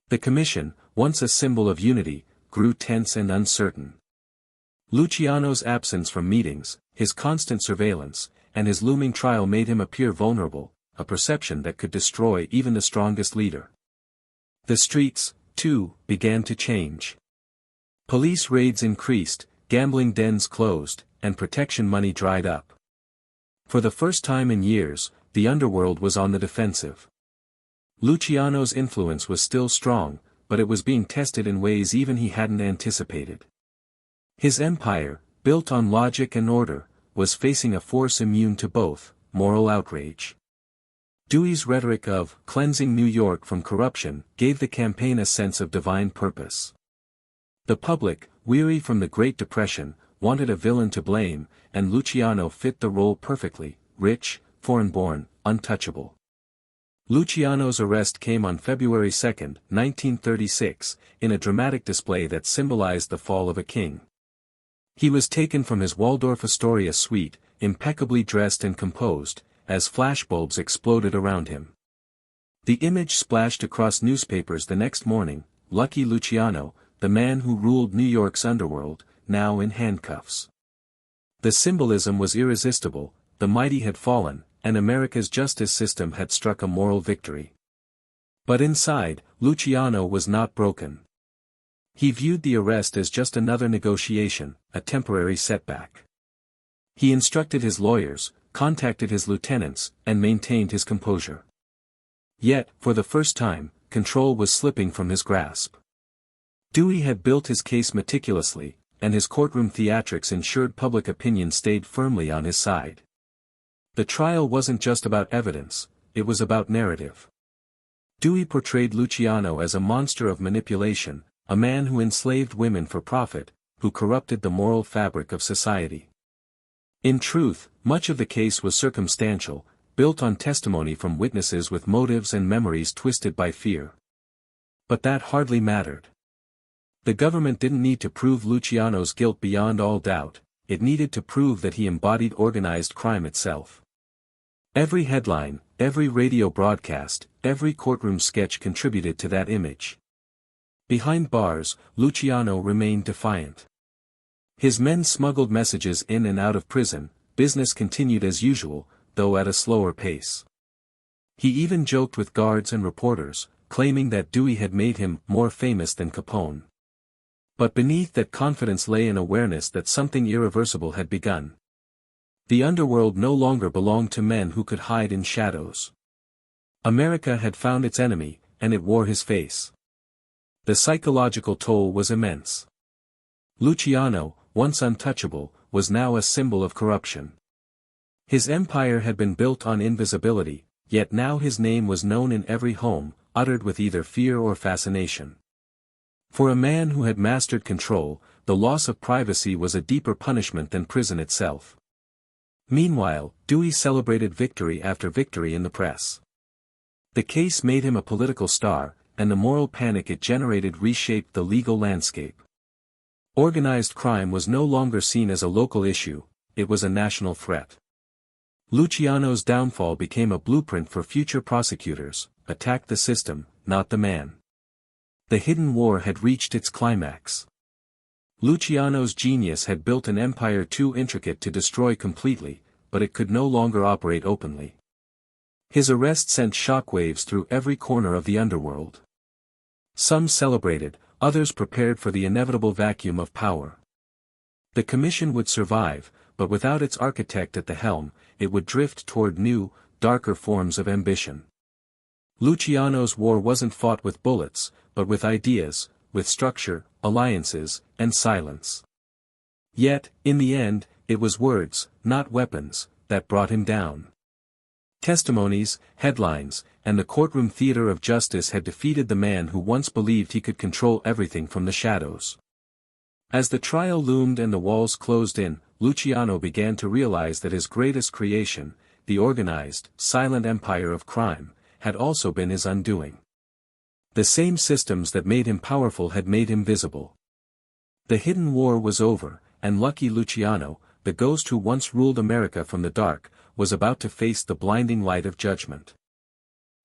The commission, once a symbol of unity, grew tense and uncertain. Luciano's absence from meetings, his constant surveillance, and his looming trial made him appear vulnerable, a perception that could destroy even the strongest leader. The streets, too, began to change. Police raids increased, gambling dens closed, and protection money dried up. For the first time in years, the underworld was on the defensive. Luciano's influence was still strong, but it was being tested in ways even he hadn't anticipated. His empire, built on logic and order, was facing a force immune to both, moral outrage. Dewey's rhetoric of cleansing New York from corruption gave the campaign a sense of divine purpose. The public, weary from the Great Depression, wanted a villain to blame, and Luciano fit the role perfectly: rich, foreign-born, untouchable. Luciano's arrest came on February 2, 1936, in a dramatic display that symbolized the fall of a king. He was taken from his Waldorf Astoria suite, impeccably dressed and composed, as flashbulbs exploded around him. The image splashed across newspapers the next morning: Lucky Luciano, the man who ruled New York's underworld, now in handcuffs. The symbolism was irresistible: the mighty had fallen, and America's justice system had struck a moral victory. But inside, Luciano was not broken. He viewed the arrest as just another negotiation, a temporary setback. He instructed his lawyers, contacted his lieutenants, and maintained his composure. Yet, for the first time, control was slipping from his grasp. Dewey had built his case meticulously, and his courtroom theatrics ensured public opinion stayed firmly on his side. The trial wasn't just about evidence, it was about narrative. Dewey portrayed Luciano as a monster of manipulation, a man who enslaved women for profit, who corrupted the moral fabric of society. In truth, much of the case was circumstantial, built on testimony from witnesses with motives and memories twisted by fear. But that hardly mattered. The government didn't need to prove Luciano's guilt beyond all doubt, it needed to prove that he embodied organized crime itself. Every headline, every radio broadcast, every courtroom sketch contributed to that image. Behind bars, Luciano remained defiant. His men smuggled messages in and out of prison, business continued as usual, though at a slower pace. He even joked with guards and reporters, claiming that Dewey had made him more famous than Capone. But beneath that confidence lay an awareness that something irreversible had begun. The underworld no longer belonged to men who could hide in shadows. America had found its enemy, and it wore his face. The psychological toll was immense. Luciano, once untouchable, was now a symbol of corruption. His empire had been built on invisibility, yet now his name was known in every home, uttered with either fear or fascination. For a man who had mastered control, the loss of privacy was a deeper punishment than prison itself. Meanwhile, Dewey celebrated victory after victory in the press. The case made him a political star, and the moral panic it generated reshaped the legal landscape. Organized crime was no longer seen as a local issue, it was a national threat. Luciano's downfall became a blueprint for future prosecutors: attack the system, not the man. The hidden war had reached its climax. Luciano's genius had built an empire too intricate to destroy completely, but it could no longer operate openly. His arrest sent shockwaves through every corner of the underworld. Some celebrated, others prepared for the inevitable vacuum of power. The commission would survive, but without its architect at the helm, it would drift toward new, darker forms of ambition. Luciano's war wasn't fought with bullets, but with ideas, with structure, alliances, and silence. Yet, in the end, it was words, not weapons, that brought him down. Testimonies, headlines, and the courtroom theater of justice had defeated the man who once believed he could control everything from the shadows. As the trial loomed and the walls closed in, Luciano began to realize that his greatest creation, the organized, silent empire of crime, had also been his undoing. The same systems that made him powerful had made him visible. The hidden war was over, and lucky Luciano, the ghost who once ruled America from the dark, was about to face the blinding light of judgment.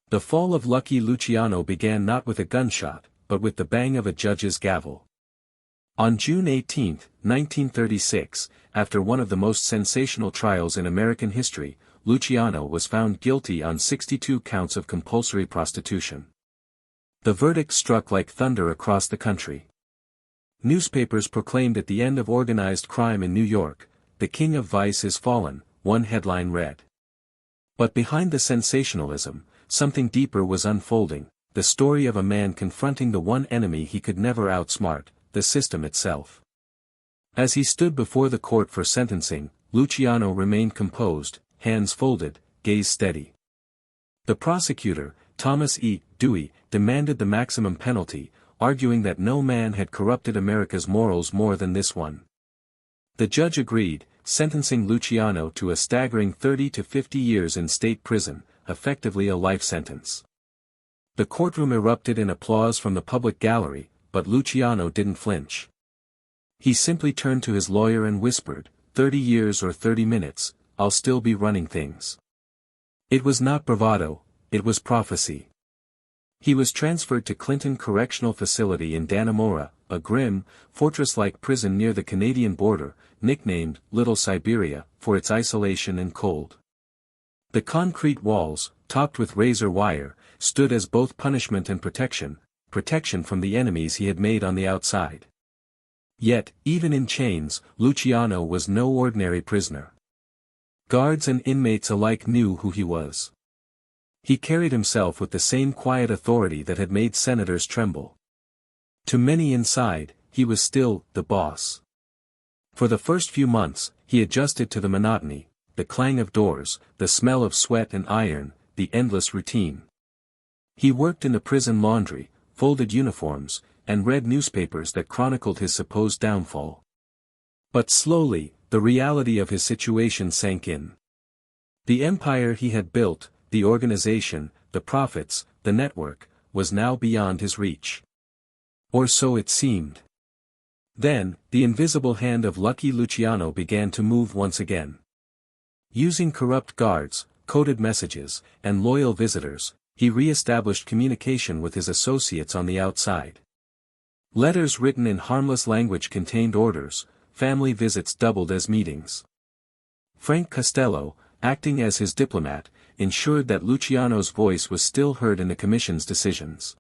The fall of lucky Luciano began not with a gunshot, but with the bang of a judge's gavel. On June 18, 1936, after one of the most sensational trials in American history, Luciano was found guilty on 62 counts of compulsory prostitution. The verdict struck like thunder across the country. Newspapers proclaimed at the end of organized crime in New York, "The king of vice is fallen," one headline read. But behind the sensationalism, something deeper was unfolding, the story of a man confronting the one enemy he could never outsmart, the system itself. As he stood before the court for sentencing, Luciano remained composed, hands folded, gaze steady. The prosecutor, Thomas E. Dewey, demanded the maximum penalty, arguing that no man had corrupted America's morals more than this one. The judge agreed, sentencing Luciano to a staggering 30 to 50 years in state prison, effectively a life sentence. The courtroom erupted in applause from the public gallery, but Luciano didn't flinch. He simply turned to his lawyer and whispered, 30 years or 30 minutes, I'll still be running things. It was not bravado, it was prophecy. He was transferred to Clinton Correctional Facility in Dannemora, a grim, fortress-like prison near the Canadian border, nicknamed Little Siberia, for its isolation and cold. The concrete walls, topped with razor wire, stood as both punishment and protection from the enemies he had made on the outside. Yet, even in chains, Luciano was no ordinary prisoner. Guards and inmates alike knew who he was. He carried himself with the same quiet authority that had made senators tremble. To many inside, he was still the boss. For the first few months, he adjusted to the monotony, the clang of doors, the smell of sweat and iron, the endless routine. He worked in the prison laundry, folded uniforms, and read newspapers that chronicled his supposed downfall. But slowly, the reality of his situation sank in. The empire he had built, the organization, the profits, the network, was now beyond his reach. Or so it seemed. Then, the invisible hand of lucky Luciano began to move once again. Using corrupt guards, coded messages, and loyal visitors, he re-established communication with his associates on the outside. Letters written in harmless language contained orders, family visits doubled as meetings. Frank Costello, acting as his diplomat, ensured that Luciano's voice was still heard in the commission's decisions.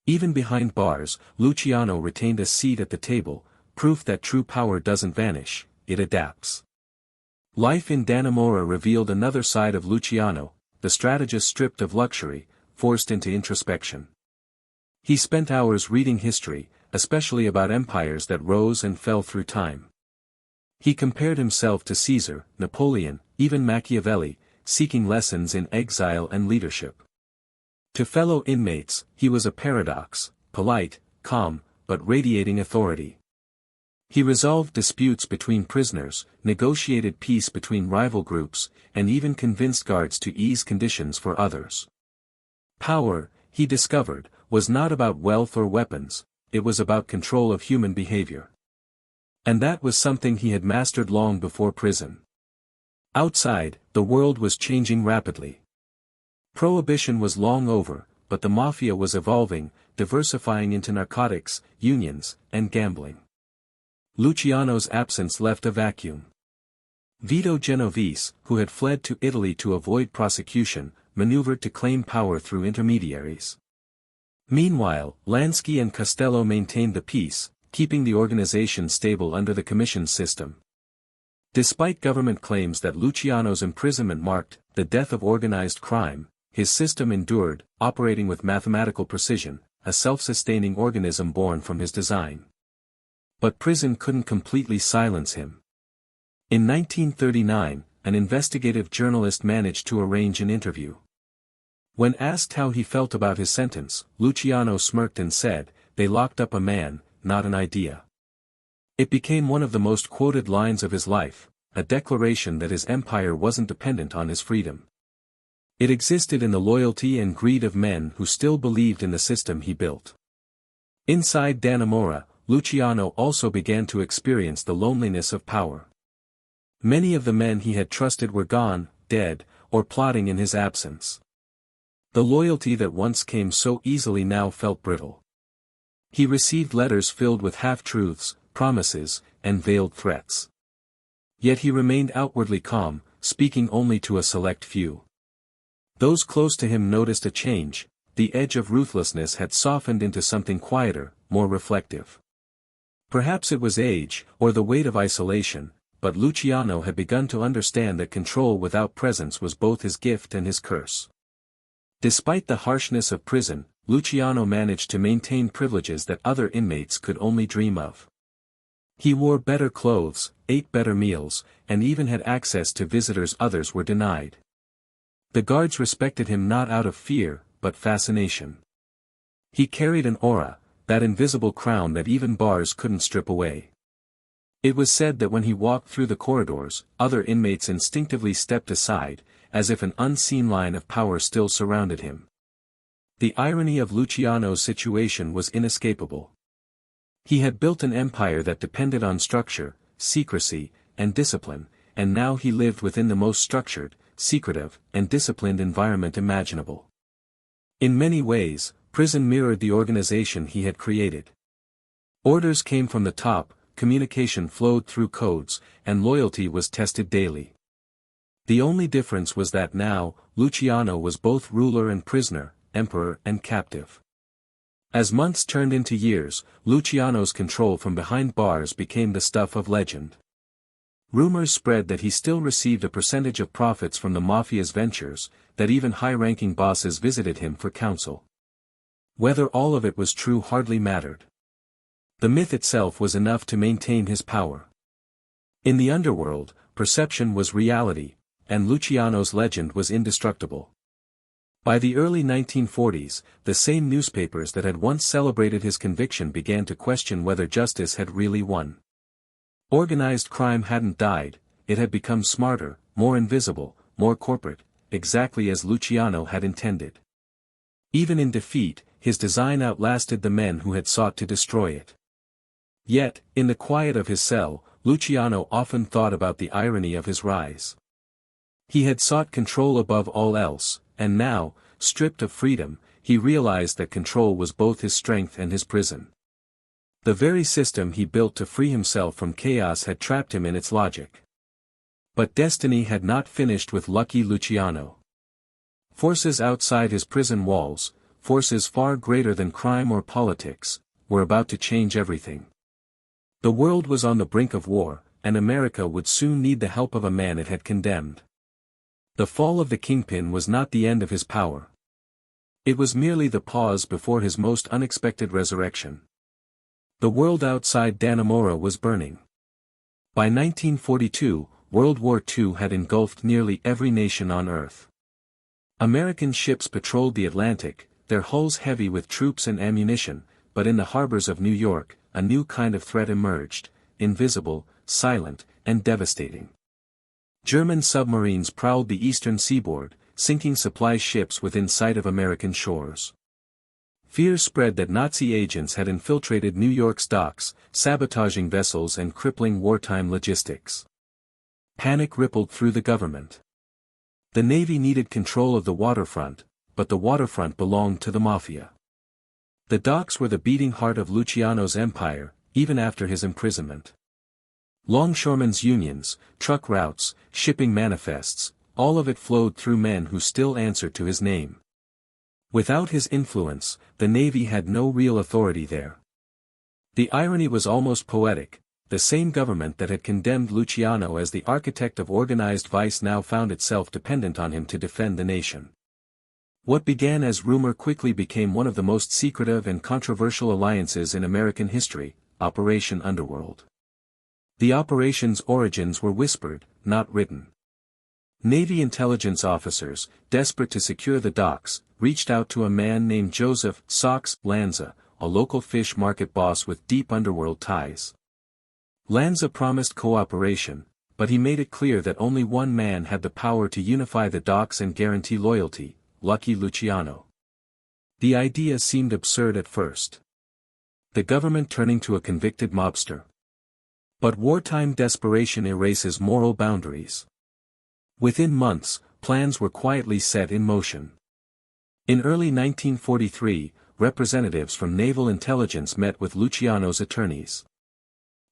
Even behind bars, Luciano retained a seat at the table, proof that true power doesn't vanish, it adapts. Life in Dannemora revealed another side of Luciano, the strategist stripped of luxury, forced into introspection. He spent hours reading history, especially about empires that rose and fell through time. He compared himself to Caesar, Napoleon, even Machiavelli, seeking lessons in exile and leadership. To fellow inmates, he was a paradox, polite, calm, but radiating authority. He resolved disputes between prisoners, negotiated peace between rival groups, and even convinced guards to ease conditions for others. Power, he discovered, was not about wealth or weapons, it was about control of human behavior. And that was something he had mastered long before prison. Outside, the world was changing rapidly. Prohibition was long over, but the Mafia was evolving, diversifying into narcotics, unions, and gambling. Luciano's absence left a vacuum. Vito Genovese, who had fled to Italy to avoid prosecution, maneuvered to claim power through intermediaries. Meanwhile, Lansky and Costello maintained the peace, keeping the organization stable under the commission system. Despite government claims that Luciano's imprisonment marked the death of organized crime, his system endured, operating with mathematical precision, a self-sustaining organism born from his design. But prison couldn't completely silence him. In 1939, an investigative journalist managed to arrange an interview. When asked how he felt about his sentence, Luciano smirked and said, "They locked up a man, not an idea." It became one of the most quoted lines of his life, a declaration that his empire wasn't dependent on his freedom. It existed in the loyalty and greed of men who still believed in the system he built. Inside Dannemora, Luciano also began to experience the loneliness of power. Many of the men he had trusted were gone, dead, or plotting in his absence. The loyalty that once came so easily now felt brittle. He received letters filled with half-truths, promises, and veiled threats. Yet he remained outwardly calm, speaking only to a select few. Those close to him noticed a change, the edge of ruthlessness had softened into something quieter, more reflective. Perhaps it was age, or the weight of isolation, but Luciano had begun to understand that control without presence was both his gift and his curse. Despite the harshness of prison, Luciano managed to maintain privileges that other inmates could only dream of. He wore better clothes, ate better meals, and even had access to visitors others were denied. The guards respected him not out of fear, but fascination. He carried an aura, that invisible crown that even bars couldn't strip away. It was said that when he walked through the corridors, other inmates instinctively stepped aside, as if an unseen line of power still surrounded him. The irony of Luciano's situation was inescapable. He had built an empire that depended on structure, secrecy, and discipline, and now he lived within the most structured, secretive, and disciplined environment imaginable. In many ways, prison mirrored the organization he had created. Orders came from the top, communication flowed through codes, and loyalty was tested daily. The only difference was that now, Luciano was both ruler and prisoner, emperor and captive. As months turned into years, Luciano's control from behind bars became the stuff of legend. Rumors spread that he still received a percentage of profits from the Mafia's ventures, that even high-ranking bosses visited him for counsel. Whether all of it was true hardly mattered. The myth itself was enough to maintain his power. In the underworld, perception was reality, and Luciano's legend was indestructible. By the early 1940s, the same newspapers that had once celebrated his conviction began to question whether justice had really won. Organized crime hadn't died, it had become smarter, more invisible, more corporate, exactly as Luciano had intended. Even in defeat, his design outlasted the men who had sought to destroy it. Yet, in the quiet of his cell, Luciano often thought about the irony of his rise. He had sought control above all else, and now, stripped of freedom, he realized that control was both his strength and his prison. The very system he built to free himself from chaos had trapped him in its logic. But destiny had not finished with lucky Luciano. Forces outside his prison walls, forces far greater than crime or politics, were about to change everything. The world was on the brink of war, and America would soon need the help of a man it had condemned. The fall of the kingpin was not the end of his power. It was merely the pause before his most unexpected resurrection. The world outside Dannemora was burning. By 1942, World War II had engulfed nearly every nation on Earth. American ships patrolled the Atlantic, their hulls heavy with troops and ammunition, but in the harbors of New York, a new kind of threat emerged, invisible, silent, and devastating. German submarines prowled the eastern seaboard, sinking supply ships within sight of American shores. Fear spread that Nazi agents had infiltrated New York's docks, sabotaging vessels and crippling wartime logistics. Panic rippled through the government. The Navy needed control of the waterfront, but the waterfront belonged to the Mafia. The docks were the beating heart of Luciano's empire, even after his imprisonment. Longshoremen's unions, truck routes, shipping manifests, all of it flowed through men who still answered to his name. Without his influence, the Navy had no real authority there. The irony was almost poetic. The same government that had condemned Luciano as the architect of organized vice now found itself dependent on him to defend the nation. What began as rumor quickly became one of the most secretive and controversial alliances in American history, Operation Underworld. The operation's origins were whispered, not written. Navy intelligence officers, desperate to secure the docks, reached out to a man named Joseph Sox Lanza, a local fish market boss with deep underworld ties. Lanza promised cooperation, but he made it clear that only one man had the power to unify the docks and guarantee loyalty: Lucky Luciano. The idea seemed absurd at first. The government turning to a convicted mobster. But wartime desperation erases moral boundaries. Within months, plans were quietly set in motion. In early 1943, representatives from naval intelligence met with Luciano's attorneys.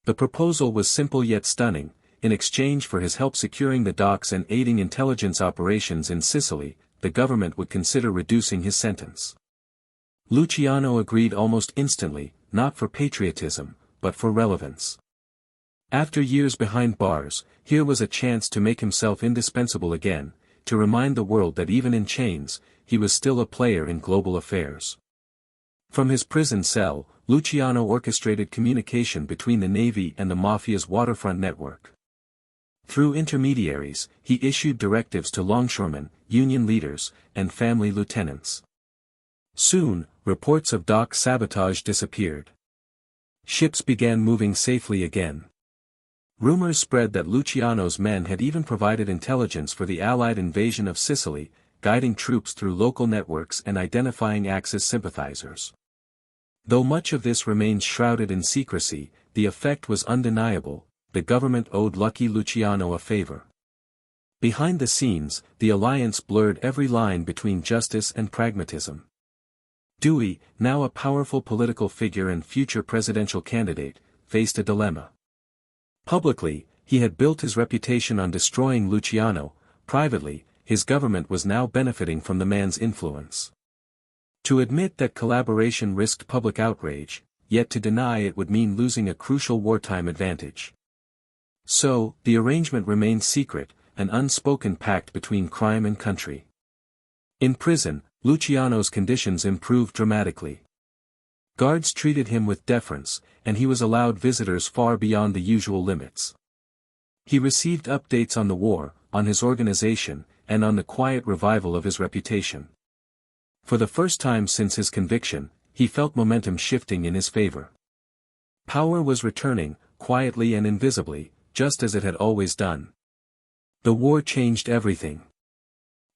The proposal was simple yet stunning. In exchange for his help securing the docks and aiding intelligence operations in Sicily, the government would consider reducing his sentence. Luciano agreed almost instantly, not for patriotism, but for relevance. After years behind bars, here was a chance to make himself indispensable again, to remind the world that even in chains, he was still a player in global affairs. From his prison cell, Luciano orchestrated communication between the Navy and the Mafia's waterfront network. Through intermediaries, he issued directives to longshoremen, union leaders, and family lieutenants. Soon, reports of dock sabotage disappeared. Ships began moving safely again. Rumors spread that Luciano's men had even provided intelligence for the Allied invasion of Sicily, guiding troops through local networks and identifying Axis sympathizers. Though much of this remains shrouded in secrecy, the effect was undeniable. The government owed Lucky Luciano a favor. Behind the scenes, the alliance blurred every line between justice and pragmatism. Dewey, now a powerful political figure and future presidential candidate, faced a dilemma. Publicly, he had built his reputation on destroying Luciano. Privately, his government was now benefiting from the man's influence. To admit that collaboration risked public outrage, yet to deny it would mean losing a crucial wartime advantage. So, the arrangement remained secret, an unspoken pact between crime and country. In prison, Luciano's conditions improved dramatically. Guards treated him with deference, and he was allowed visitors far beyond the usual limits. He received updates on the war, on his organization, and on the quiet revival of his reputation. For the first time since his conviction, he felt momentum shifting in his favor. Power was returning, quietly and invisibly, just as it had always done. The war changed everything.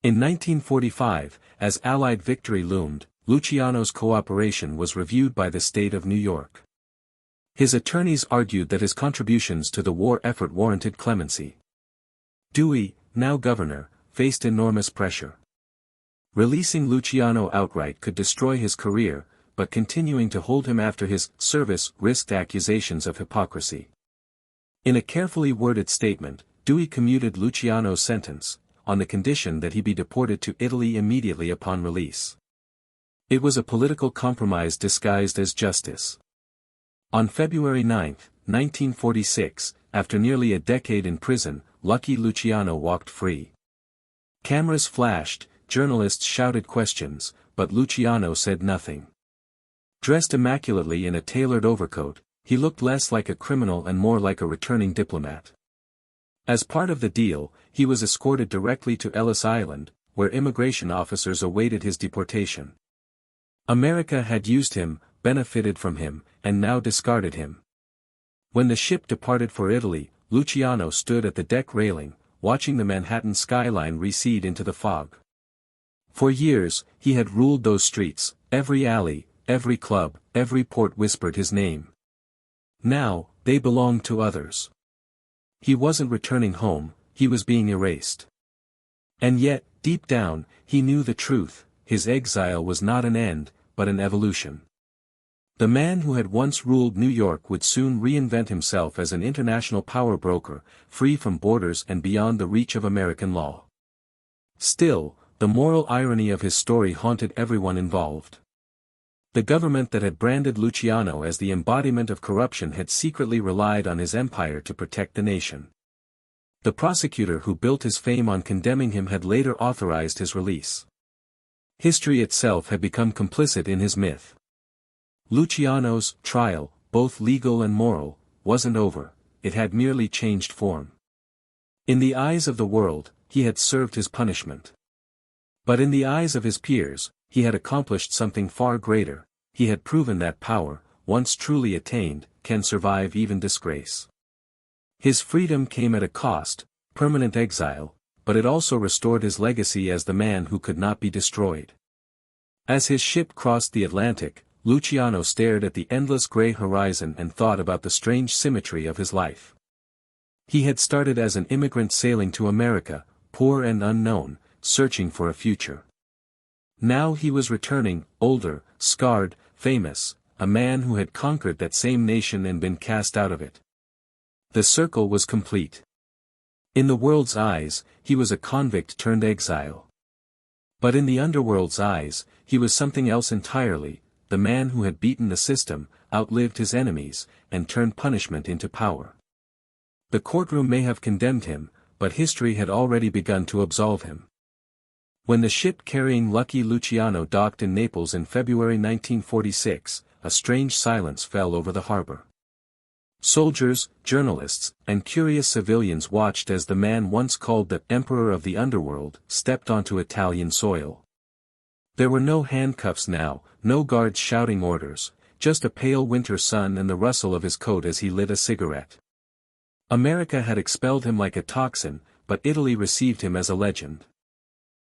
In 1945, as Allied victory loomed, Luciano's cooperation was reviewed by the state of New York. His attorneys argued that his contributions to the war effort warranted clemency. Dewey, now governor, faced enormous pressure. Releasing Luciano outright could destroy his career, but continuing to hold him after his service risked accusations of hypocrisy. In a carefully worded statement, Dewey commuted Luciano's sentence, on the condition that he be deported to Italy immediately upon release. It was a political compromise disguised as justice. On February 9, 1946, after nearly a decade in prison, Lucky Luciano walked free. Cameras flashed, journalists shouted questions, but Luciano said nothing. Dressed immaculately in a tailored overcoat, he looked less like a criminal and more like a returning diplomat. As part of the deal, he was escorted directly to Ellis Island, where immigration officers awaited his deportation. America had used him, benefited from him, and now discarded him. When the ship departed for Italy, Luciano stood at the deck railing, watching the Manhattan skyline recede into the fog. For years, he had ruled those streets, every alley, every club, every port whispered his name. Now, they belonged to others. He wasn't returning home, he was being erased. And yet, deep down, he knew the truth, his exile was not an end, but an evolution. The man who had once ruled New York would soon reinvent himself as an international power broker, free from borders and beyond the reach of American law. Still, the moral irony of his story haunted everyone involved. The government that had branded Luciano as the embodiment of corruption had secretly relied on his empire to protect the nation. The prosecutor who built his fame on condemning him had later authorized his release. History itself had become complicit in his myth. Luciano's trial, both legal and moral, wasn't over, it had merely changed form. In the eyes of the world, he had served his punishment. But in the eyes of his peers, he had accomplished something far greater, he had proven that power, once truly attained, can survive even disgrace. His freedom came at a cost, permanent exile, but it also restored his legacy as the man who could not be destroyed. As his ship crossed the Atlantic, Luciano stared at the endless gray horizon and thought about the strange symmetry of his life. He had started as an immigrant sailing to America, poor and unknown, searching for a future. Now he was returning, older, scarred, famous, a man who had conquered that same nation and been cast out of it. The circle was complete. In the world's eyes, he was a convict turned exile. But in the underworld's eyes, he was something else entirely, the man who had beaten the system, outlived his enemies, and turned punishment into power. The courtroom may have condemned him, but history had already begun to absolve him. When the ship carrying Lucky Luciano docked in Naples in February 1946, a strange silence fell over the harbor. Soldiers, journalists, and curious civilians watched as the man once called the Emperor of the Underworld stepped onto Italian soil. There were no handcuffs now, no guards shouting orders, just a pale winter sun and the rustle of his coat as he lit a cigarette. America had expelled him like a toxin, but Italy received him as a legend.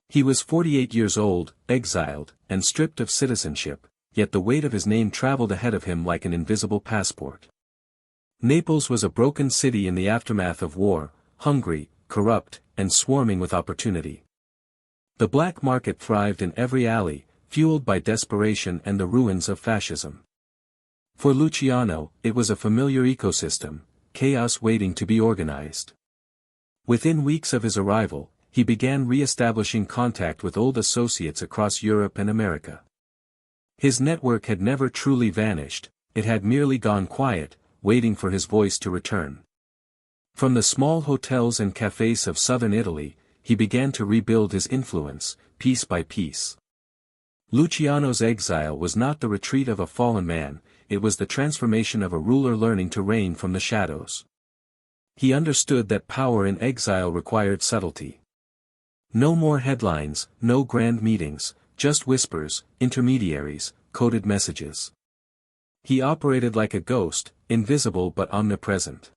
He was 48 years old, exiled, and stripped of citizenship, yet the weight of his name traveled ahead of him like an invisible passport. Naples was a broken city in the aftermath of war, hungry, corrupt, and swarming with opportunity. The black market thrived in every alley, fueled by desperation and the ruins of fascism. For Luciano, it was a familiar ecosystem, chaos waiting to be organized. Within weeks of his arrival, he began re-establishing contact with old associates across Europe and America. His network had never truly vanished, it had merely gone quiet, waiting for his voice to return. From the small hotels and cafes of southern Italy, he began to rebuild his influence, piece by piece. Luciano's exile was not the retreat of a fallen man, it was the transformation of a ruler learning to reign from the shadows. He understood that power in exile required subtlety. No more headlines, no grand meetings, just whispers, intermediaries, coded messages. He operated like a ghost, invisible but omnipresent.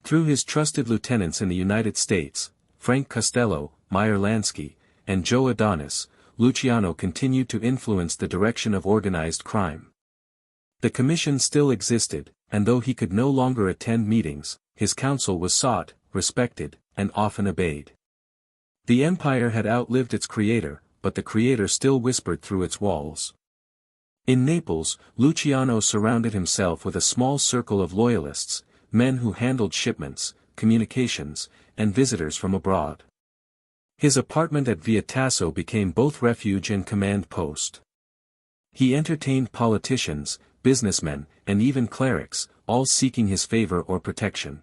Through his trusted lieutenants in the United States, Frank Costello, Meyer Lansky, and Joe Adonis, Luciano continued to influence the direction of organized crime. The commission still existed, and though he could no longer attend meetings, his counsel was sought, respected, and often obeyed. The empire had outlived its creator, but the creator still whispered through its walls. In Naples, Luciano surrounded himself with a small circle of loyalists, men who handled shipments, communications, and visitors from abroad. His apartment at Via Tasso became both refuge and command post. He entertained politicians, businessmen, and even clerics, all seeking his favor or protection.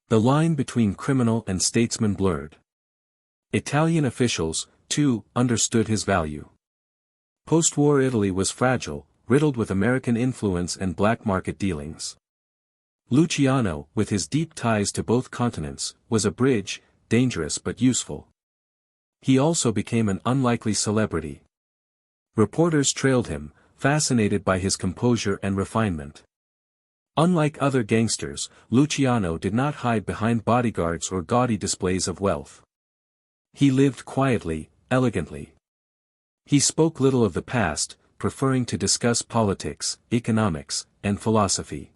The line between criminal and statesman blurred. Italian officials, too, understood his value. Post-war Italy was fragile, riddled with American influence and black market dealings. Luciano, with his deep ties to both continents, was a bridge, dangerous but useful. He also became an unlikely celebrity. Reporters trailed him, fascinated by his composure and refinement. Unlike other gangsters, Luciano did not hide behind bodyguards or gaudy displays of wealth. He lived quietly, elegantly. He spoke little of the past, preferring to discuss politics, economics, and philosophy.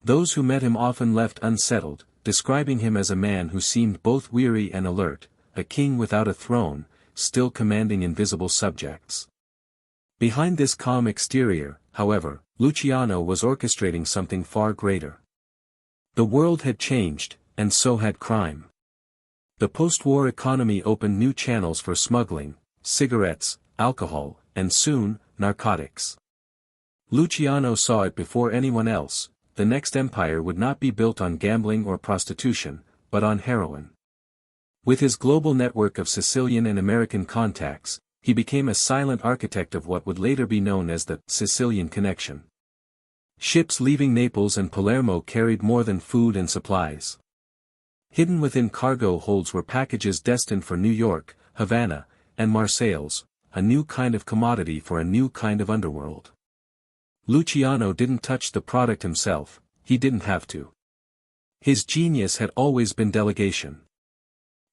Those who met him often left unsettled, describing him as a man who seemed both weary and alert, a king without a throne, still commanding invisible subjects. Behind this calm exterior, however, Luciano was orchestrating something far greater. The world had changed, and so had crime. The post-war economy opened new channels for smuggling, cigarettes, alcohol, and soon, narcotics. Luciano saw it before anyone else. The next empire would not be built on gambling or prostitution, but on heroin. With his global network of Sicilian and American contacts, he became a silent architect of what would later be known as the Sicilian Connection. Ships leaving Naples and Palermo carried more than food and supplies. Hidden within cargo holds were packages destined for New York, Havana, and Marseilles, a new kind of commodity for a new kind of underworld. Luciano didn't touch the product himself, he didn't have to. His genius had always been delegation.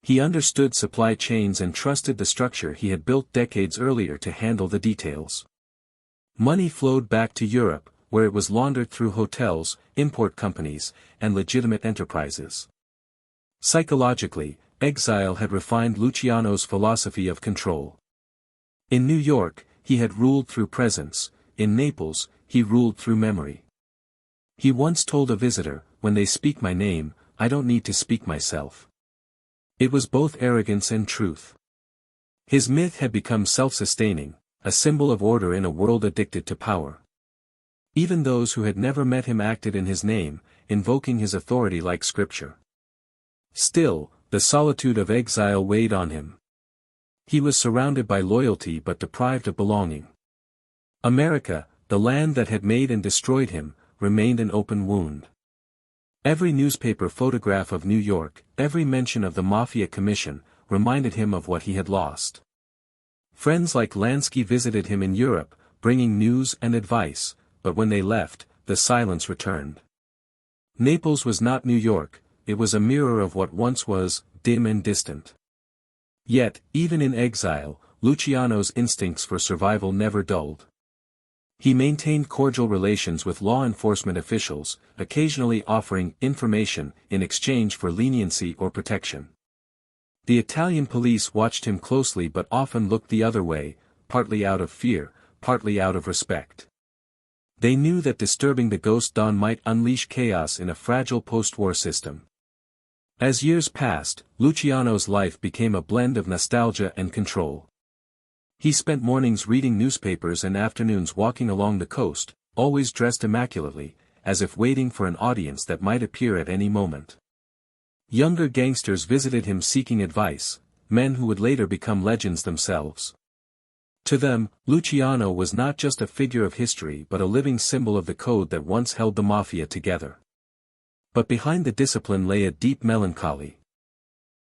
He understood supply chains and trusted the structure he had built decades earlier to handle the details. Money flowed back to Europe, where it was laundered through hotels, import companies, and legitimate enterprises. Psychologically, Exile had refined Luciano's philosophy of control. In New York, he had ruled through presence. In Naples, he ruled through memory. He once told a visitor, "When they speak my name, I don't need to speak myself." It was both arrogance and truth. His myth had become self-sustaining, a symbol of order in a world addicted to power. Even those who had never met him acted in his name, invoking his authority like scripture. Still, the solitude of exile weighed on him. He was surrounded by loyalty but deprived of belonging. America, the land that had made and destroyed him, remained an open wound. Every newspaper photograph of New York, every mention of the Mafia commission, reminded him of what he had lost. Friends like Lansky visited him in Europe, bringing news and advice, but when they left, the silence returned. Naples was not New York, it was a mirror of what once was, dim and distant. Yet, even in exile, Luciano's instincts for survival never dulled. He maintained cordial relations with law enforcement officials, occasionally offering information in exchange for leniency or protection. The Italian police watched him closely but often looked the other way, partly out of fear, partly out of respect. They knew that disturbing the ghost Don might unleash chaos in a fragile post-war system. As years passed, Luciano's life became a blend of nostalgia and control. He spent mornings reading newspapers and afternoons walking along the coast, always dressed immaculately, as if waiting for an audience that might appear at any moment. Younger gangsters visited him seeking advice, men who would later become legends themselves. To them, Luciano was not just a figure of history but a living symbol of the code that once held the Mafia together. But behind the discipline lay a deep melancholy.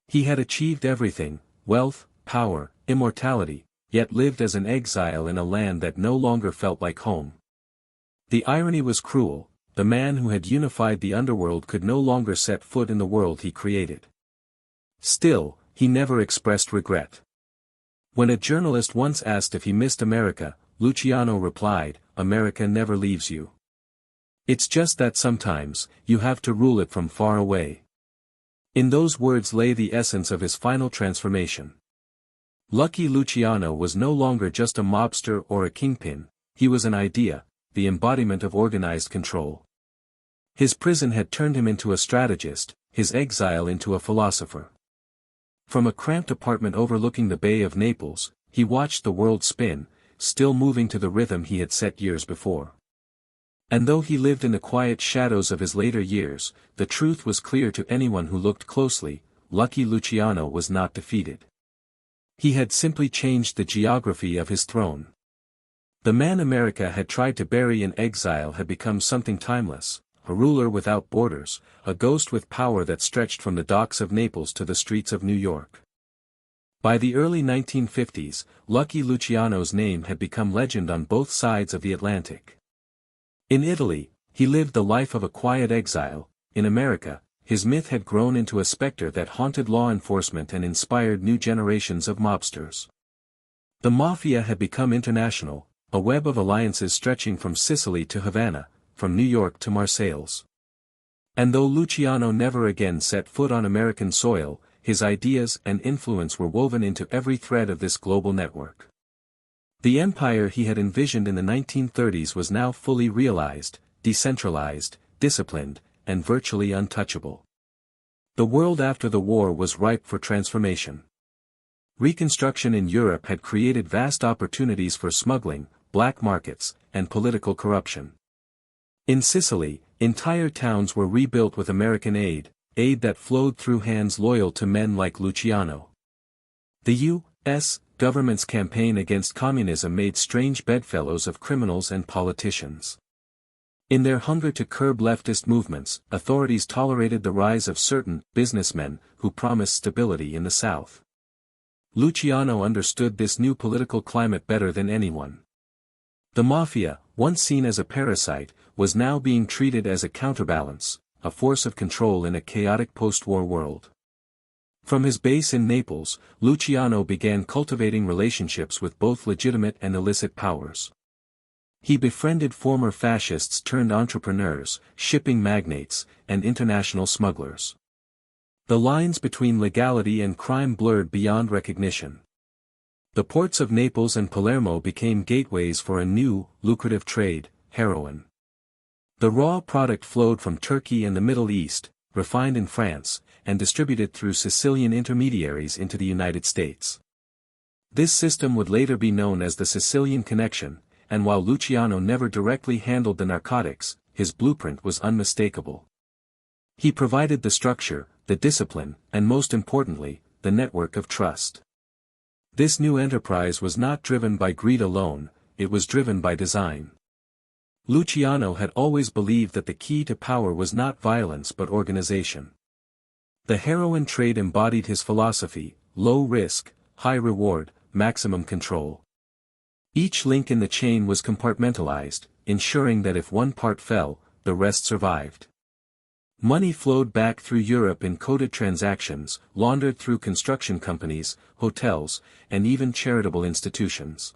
He had achieved everything, wealth, power, immortality, yet lived as an exile in a land that no longer felt like home. The irony was cruel, the man who had unified the underworld could no longer set foot in the world he created. Still, he never expressed regret. When a journalist once asked if he missed America, Luciano replied, "America never leaves you. It's just that sometimes, you have to rule it from far away." In those words lay the essence of his final transformation. Lucky Luciano was no longer just a mobster or a kingpin, he was an idea, the embodiment of organized control. His prison had turned him into a strategist, his exile into a philosopher. From a cramped apartment overlooking the Bay of Naples, he watched the world spin, still moving to the rhythm he had set years before. And though he lived in the quiet shadows of his later years, the truth was clear to anyone who looked closely: Lucky Luciano was not defeated. He had simply changed the geography of his throne. The man America had tried to bury in exile had become something timeless, a ruler without borders, a ghost with power that stretched from the docks of Naples to the streets of New York. By the early 1950s, Lucky Luciano's name had become legend on both sides of the Atlantic. In Italy, He lived the life of a quiet exile. In America, his myth had grown into a specter that haunted law enforcement and inspired new generations of mobsters. The Mafia had become international, a web of alliances stretching from Sicily to Havana, from New York to Marseilles. And though Luciano never again set foot on American soil, his ideas and influence were woven into every thread of this global network. The empire he had envisioned in the 1930s was now fully realized, decentralized, disciplined, and virtually untouchable. The world after the war was ripe for transformation. Reconstruction in Europe had created vast opportunities for smuggling, black markets, and political corruption. In Sicily, entire towns were rebuilt with American aid that flowed through hands loyal to men like Luciano. The U.S. government's campaign against communism made strange bedfellows of criminals and politicians. In their hunger to curb leftist movements, authorities tolerated the rise of certain businessmen who promised stability in the South. Luciano understood this new political climate better than anyone. The Mafia, once seen as a parasite, was now being treated as a counterbalance, a force of control in a chaotic post-war world. From his base in Naples, Luciano began cultivating relationships with both legitimate and illicit powers. He befriended former fascists turned entrepreneurs, shipping magnates, and international smugglers. The lines between legality and crime blurred beyond recognition. The ports of Naples and Palermo became gateways for a new, lucrative trade, heroin. The raw product flowed from Turkey and the Middle East, refined in France, and distributed through Sicilian intermediaries into the United States. This system would later be known as the Sicilian Connection, and while Luciano never directly handled the narcotics, his blueprint was unmistakable. He provided the structure, the discipline, and most importantly, the network of trust. This new enterprise was not driven by greed alone, it was driven by design. Luciano had always believed that the key to power was not violence but organization. The heroin trade embodied his philosophy: low risk, high reward, maximum control. Each link in the chain was compartmentalized, ensuring that if one part fell, the rest survived. Money flowed back through Europe in coded transactions, laundered through construction companies, hotels, and even charitable institutions.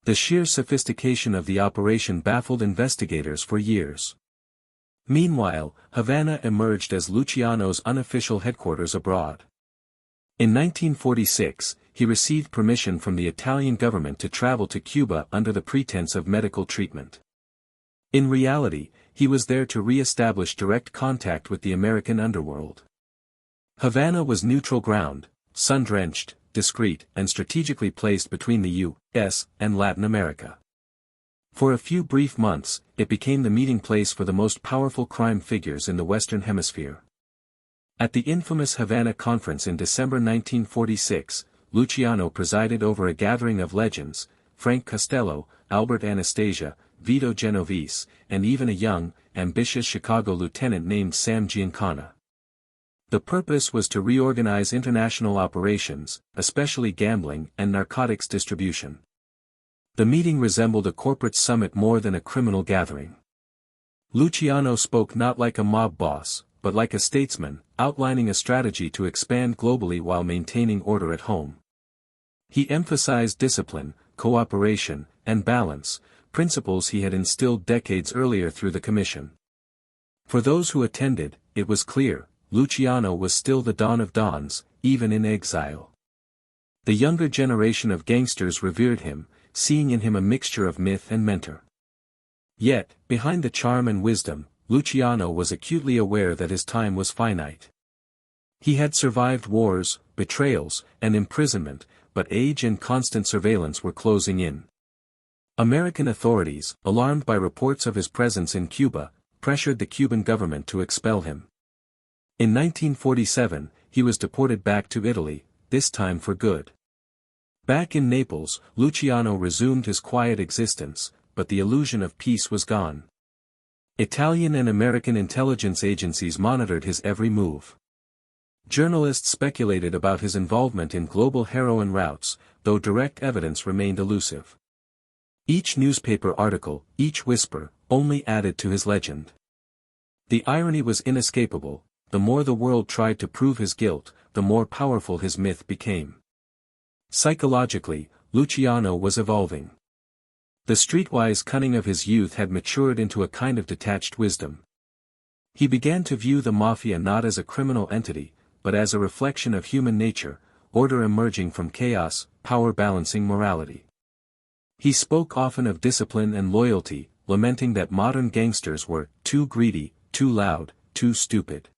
The sheer sophistication of the operation baffled investigators for years. Meanwhile, Havana emerged as Luciano's unofficial headquarters abroad. In 1946, he received permission from the Italian government to travel to Cuba under the pretense of medical treatment. In reality, he was there to re-establish direct contact with the American underworld. Havana was neutral ground, sun-drenched, discreet, and strategically placed between the U.S. and Latin America. For a few brief months, it became the meeting place for the most powerful crime figures in the Western Hemisphere. At the infamous Havana Conference in December 1946, Luciano presided over a gathering of legends: Frank Costello, Albert Anastasia, Vito Genovese, and even a young, ambitious Chicago lieutenant named Sam Giancana. The purpose was to reorganize international operations, especially gambling and narcotics distribution. The meeting resembled a corporate summit more than a criminal gathering. Luciano spoke not like a mob boss, but like a statesman, outlining a strategy to expand globally while maintaining order at home. He emphasized discipline, cooperation, and balance, principles he had instilled decades earlier through the Commission. For those who attended, it was clear, Luciano was still the Don of Dons, even in exile. The younger generation of gangsters revered him, seeing in him a mixture of myth and mentor. Yet, behind the charm and wisdom, Luciano was acutely aware that his time was finite. He had survived wars, betrayals, and imprisonment, but age and constant surveillance were closing in. American authorities, alarmed by reports of his presence in Cuba, pressured the Cuban government to expel him. In 1947, he was deported back to Italy, this time for good. Back in Naples, Luciano resumed his quiet existence, but the illusion of peace was gone. Italian and American intelligence agencies monitored his every move. Journalists speculated about his involvement in global heroin routes, though direct evidence remained elusive. Each newspaper article, each whisper, only added to his legend. The irony was inescapable: the more the world tried to prove his guilt, the more powerful his myth became. Psychologically, Luciano was evolving. The streetwise cunning of his youth had matured into a kind of detached wisdom. He began to view the Mafia not as a criminal entity, but as a reflection of human nature, order emerging from chaos, power balancing morality. He spoke often of discipline and loyalty, lamenting that modern gangsters were too greedy, too loud, too stupid.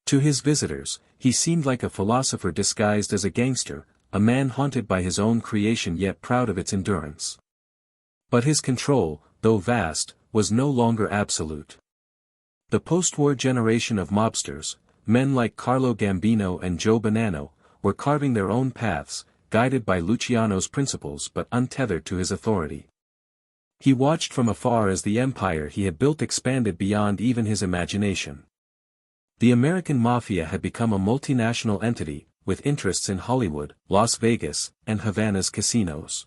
To his visitors, he seemed like a philosopher disguised as a gangster, a man haunted by his own creation yet proud of its endurance. But his control, though vast, was no longer absolute. The post-war generation of mobsters, men like Carlo Gambino and Joe Bonanno, were carving their own paths, guided by Luciano's principles but untethered to his authority. He watched from afar as the empire he had built expanded beyond even his imagination. The American Mafia had become a multinational entity, with interests in Hollywood, Las Vegas, and Havana's casinos.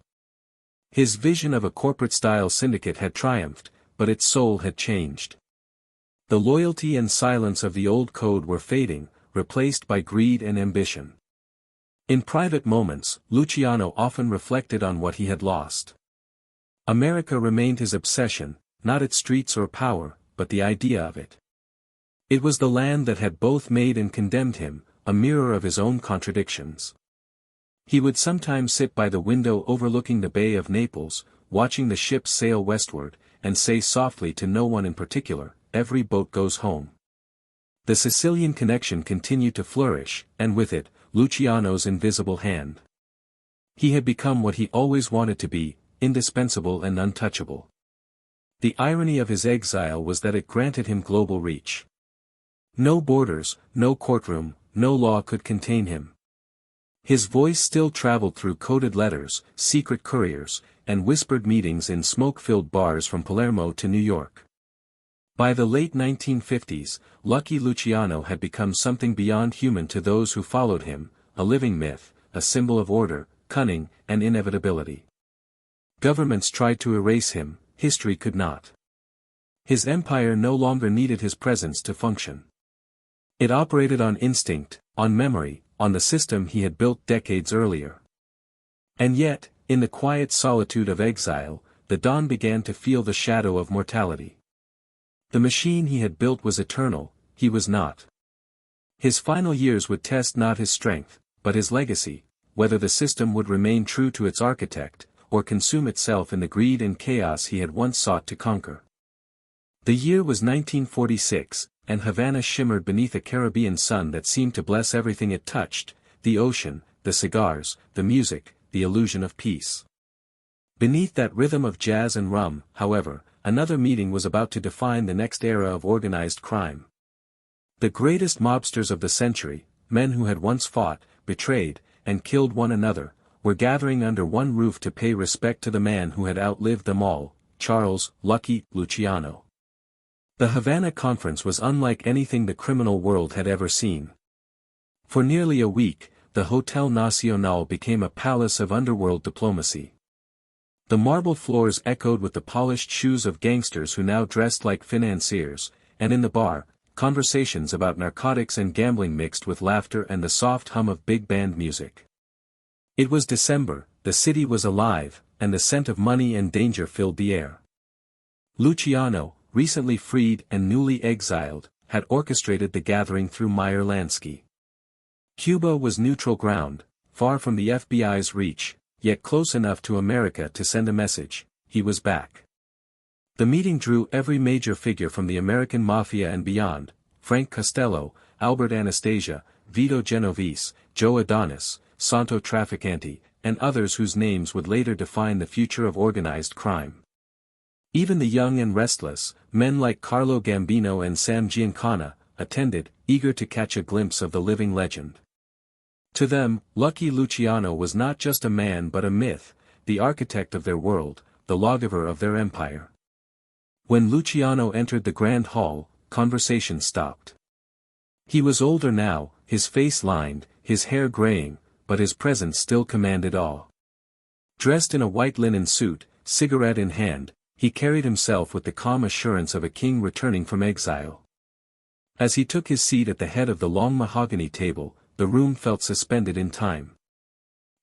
His vision of a corporate-style syndicate had triumphed, but its soul had changed. The loyalty and silence of the old code were fading, replaced by greed and ambition. In private moments, Luciano often reflected on what he had lost. America remained his obsession, not its streets or power, but the idea of it. It was the land that had both made and condemned him, a mirror of his own contradictions. He would sometimes sit by the window overlooking the Bay of Naples, watching the ships sail westward, and say softly to no one in particular, "Every boat goes home." The Sicilian connection continued to flourish, and with it, Luciano's invisible hand. He had become what he always wanted to be, indispensable and untouchable. The irony of his exile was that it granted him global reach. No borders, no courtroom, no law could contain him. His voice still traveled through coded letters, secret couriers, and whispered meetings in smoke-filled bars from Palermo to New York. By the late 1950s, Lucky Luciano had become something beyond human to those who followed him, a living myth, a symbol of order, cunning, and inevitability. Governments tried to erase him, history could not. His empire no longer needed his presence to function. It operated on instinct, on memory, on the system he had built decades earlier. And yet, in the quiet solitude of exile, the Don began to feel the shadow of mortality. The machine he had built was eternal, he was not. His final years would test not his strength, but his legacy, whether the system would remain true to its architect, or consume itself in the greed and chaos he had once sought to conquer. The year was 1946, and Havana shimmered beneath a Caribbean sun that seemed to bless everything it touched, the ocean, the cigars, the music, the illusion of peace. Beneath that rhythm of jazz and rum, however, another meeting was about to define the next era of organized crime. The greatest mobsters of the century, men who had once fought, betrayed, and killed one another, were gathering under one roof to pay respect to the man who had outlived them all, Charles "Lucky" Luciano. The Havana conference was unlike anything the criminal world had ever seen. For nearly a week, the Hotel Nacional became a palace of underworld diplomacy. The marble floors echoed with the polished shoes of gangsters who now dressed like financiers, and in the bar, conversations about narcotics and gambling mixed with laughter and the soft hum of big band music. It was December, the city was alive, and the scent of money and danger filled the air. Luciano, recently freed and newly exiled, had orchestrated the gathering through Meyer Lansky. Cuba was neutral ground, far from the FBI's reach, yet close enough to America to send a message: he was back. The meeting drew every major figure from the American Mafia and beyond: Frank Costello, Albert Anastasia, Vito Genovese, Joe Adonis, Santo Trafficante, and others whose names would later define the future of organized crime. Even the young and restless, men like Carlo Gambino and Sam Giancana, attended, eager to catch a glimpse of the living legend. To them, Lucky Luciano was not just a man but a myth, the architect of their world, the lawgiver of their empire. When Luciano entered the grand hall, conversation stopped. He was older now, his face lined, his hair graying, but his presence still commanded awe. Dressed in a white linen suit, cigarette in hand, he carried himself with the calm assurance of a king returning from exile. As he took his seat at the head of the long mahogany table, the room felt suspended in time.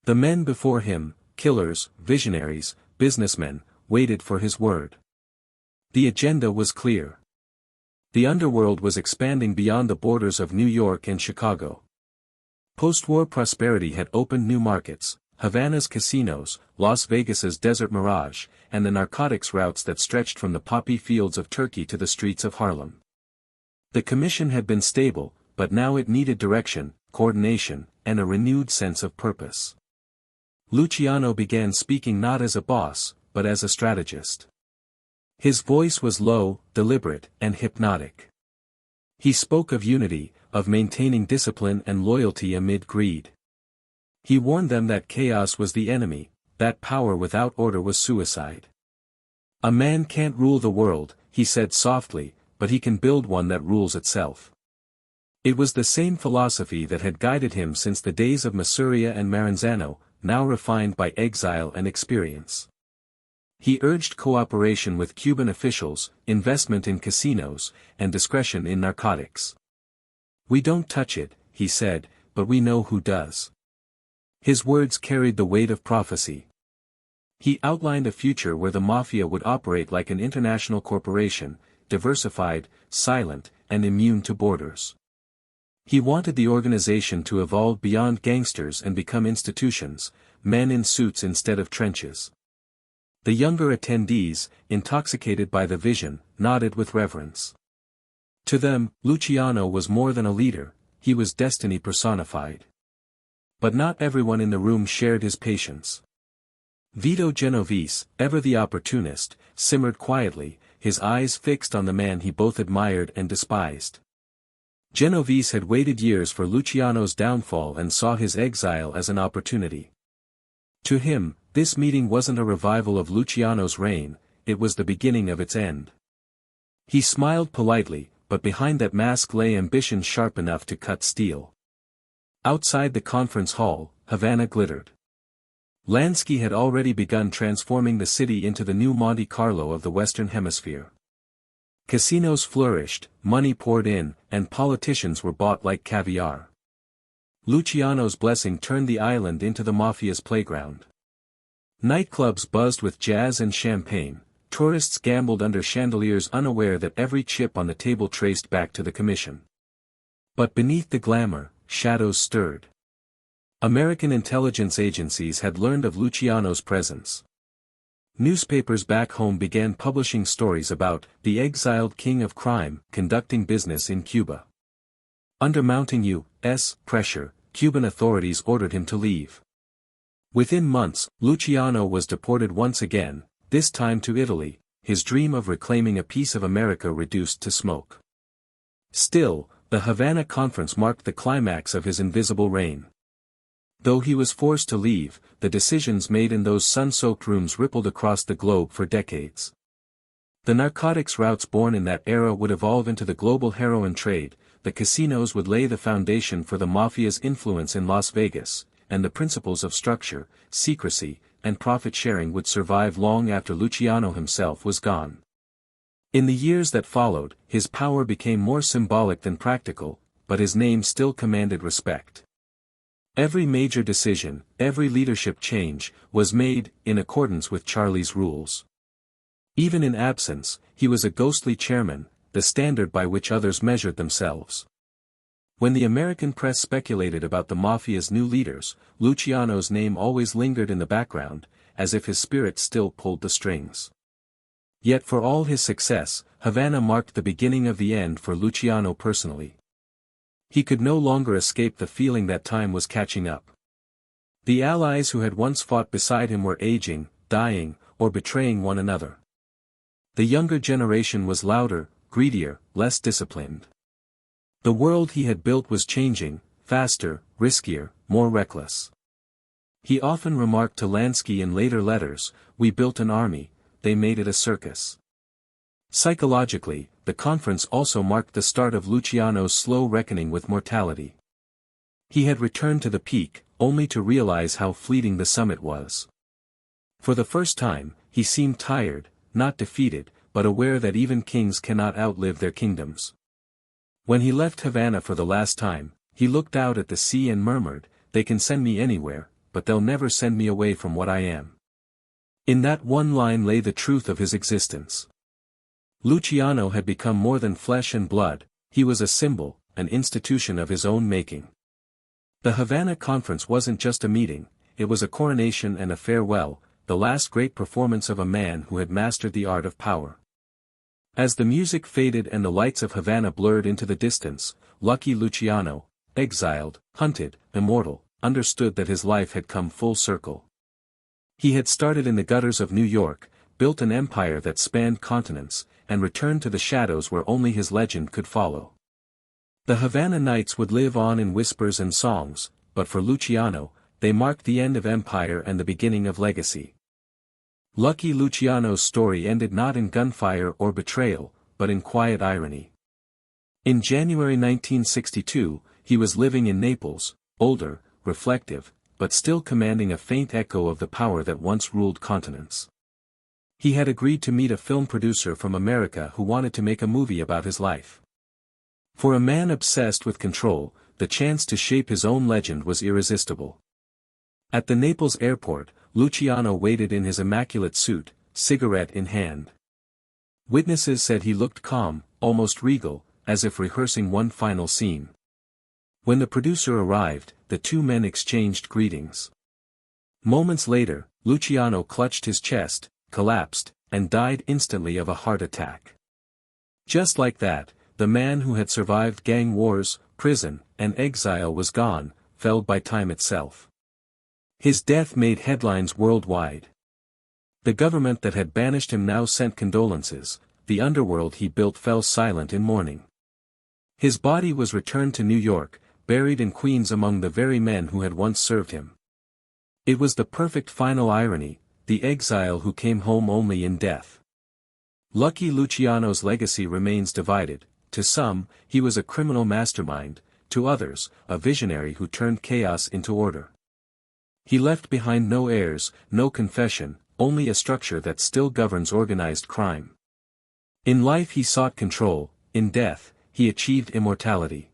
The men before him, killers, visionaries, businessmen, waited for his word. The agenda was clear. The underworld was expanding beyond the borders of New York and Chicago. Post-war prosperity had opened new markets, Havana's casinos, Las Vegas's desert mirage, and the narcotics routes that stretched from the poppy fields of Turkey to the streets of Harlem. The commission had been stable, but now it needed direction, coordination, and a renewed sense of purpose. Luciano began speaking not as a boss, but as a strategist. His voice was low, deliberate, and hypnotic. He spoke of unity, of maintaining discipline and loyalty amid greed. He warned them that chaos was the enemy, that power without order was suicide. A man can't rule the world, he said softly, but he can build one that rules itself. It was the same philosophy that had guided him since the days of Masuria and Maranzano, now refined by exile and experience. He urged cooperation with Cuban officials, investment in casinos, and discretion in narcotics. "We don't touch it," he said, "but we know who does." His words carried the weight of prophecy. He outlined a future where the Mafia would operate like an international corporation, diversified, silent, and immune to borders. He wanted the organization to evolve beyond gangsters and become institutions, men in suits instead of trenches. The younger attendees, intoxicated by the vision, nodded with reverence. To them, Luciano was more than a leader, he was destiny personified. But not everyone in the room shared his patience. Vito Genovese, ever the opportunist, simmered quietly, his eyes fixed on the man he both admired and despised. Genovese had waited years for Luciano's downfall and saw his exile as an opportunity. To him, this meeting wasn't a revival of Luciano's reign, it was the beginning of its end. He smiled politely, but behind that mask lay ambition sharp enough to cut steel. Outside the conference hall, Havana glittered. Lansky had already begun transforming the city into the new Monte Carlo of the Western Hemisphere. Casinos flourished, money poured in, and politicians were bought like caviar. Luciano's blessing turned the island into the Mafia's playground. Nightclubs buzzed with jazz and champagne, tourists gambled under chandeliers unaware that every chip on the table traced back to the commission. But beneath the glamour, shadows stirred. American intelligence agencies had learned of Luciano's presence. Newspapers back home began publishing stories about the exiled king of crime conducting business in Cuba. Under mounting U.S. pressure, Cuban authorities ordered him to leave. Within months, Luciano was deported once again, this time to Italy, his dream of reclaiming a piece of America reduced to smoke. Still, the Havana conference marked the climax of his invisible reign. Though he was forced to leave, the decisions made in those sun-soaked rooms rippled across the globe for decades. The narcotics routes born in that era would evolve into the global heroin trade, the casinos would lay the foundation for the Mafia's influence in Las Vegas, and the principles of structure, secrecy, and profit-sharing would survive long after Luciano himself was gone. In the years that followed, his power became more symbolic than practical, but his name still commanded respect. Every major decision, every leadership change, was made in accordance with Charlie's rules. Even in absence, he was a ghostly chairman, the standard by which others measured themselves. When the American press speculated about the Mafia's new leaders, Luciano's name always lingered in the background, as if his spirit still pulled the strings. Yet for all his success, Havana marked the beginning of the end for Luciano personally. He could no longer escape the feeling that time was catching up. The allies who had once fought beside him were aging, dying, or betraying one another. The younger generation was louder, greedier, less disciplined. The world he had built was changing, faster, riskier, more reckless. He often remarked to Lansky in later letters, "We built an army, they made it a circus." Psychologically, the conference also marked the start of Luciano's slow reckoning with mortality. He had returned to the peak, only to realize how fleeting the summit was. For the first time, he seemed tired, not defeated, but aware that even kings cannot outlive their kingdoms. When he left Havana for the last time, he looked out at the sea and murmured, "They can send me anywhere, but they'll never send me away from what I am." In that one line lay the truth of his existence. Luciano had become more than flesh and blood, he was a symbol, an institution of his own making. The Havana Conference wasn't just a meeting, it was a coronation and a farewell, the last great performance of a man who had mastered the art of power. As the music faded and the lights of Havana blurred into the distance, lucky Luciano, exiled, hunted, immortal, understood that his life had come full circle. He had started in the gutters of New York, built an empire that spanned continents, and returned to the shadows where only his legend could follow. The Havana nights would live on in whispers and songs, but for Luciano, they marked the end of empire and the beginning of legacy. Lucky Luciano's story ended not in gunfire or betrayal, but in quiet irony. In January 1962, he was living in Naples, older, reflective, but still commanding a faint echo of the power that once ruled continents. He had agreed to meet a film producer from America who wanted to make a movie about his life. For a man obsessed with control, the chance to shape his own legend was irresistible. At the Naples airport, Luciano waited in his immaculate suit, cigarette in hand. Witnesses said he looked calm, almost regal, as if rehearsing one final scene. When the producer arrived, the two men exchanged greetings. Moments later, Luciano clutched his chest, collapsed, and died instantly of a heart attack. Just like that, the man who had survived gang wars, prison, and exile was gone, felled by time itself. His death made headlines worldwide. The government that had banished him now sent condolences, the underworld he built fell silent in mourning. His body was returned to New York, buried in Queens among the very men who had once served him. It was the perfect final irony, the exile who came home only in death. Lucky Luciano's legacy remains divided. To some, he was a criminal mastermind, to others, a visionary who turned chaos into order. He left behind no heirs, no confession, only a structure that still governs organized crime. In life he sought control, in death, he achieved immortality.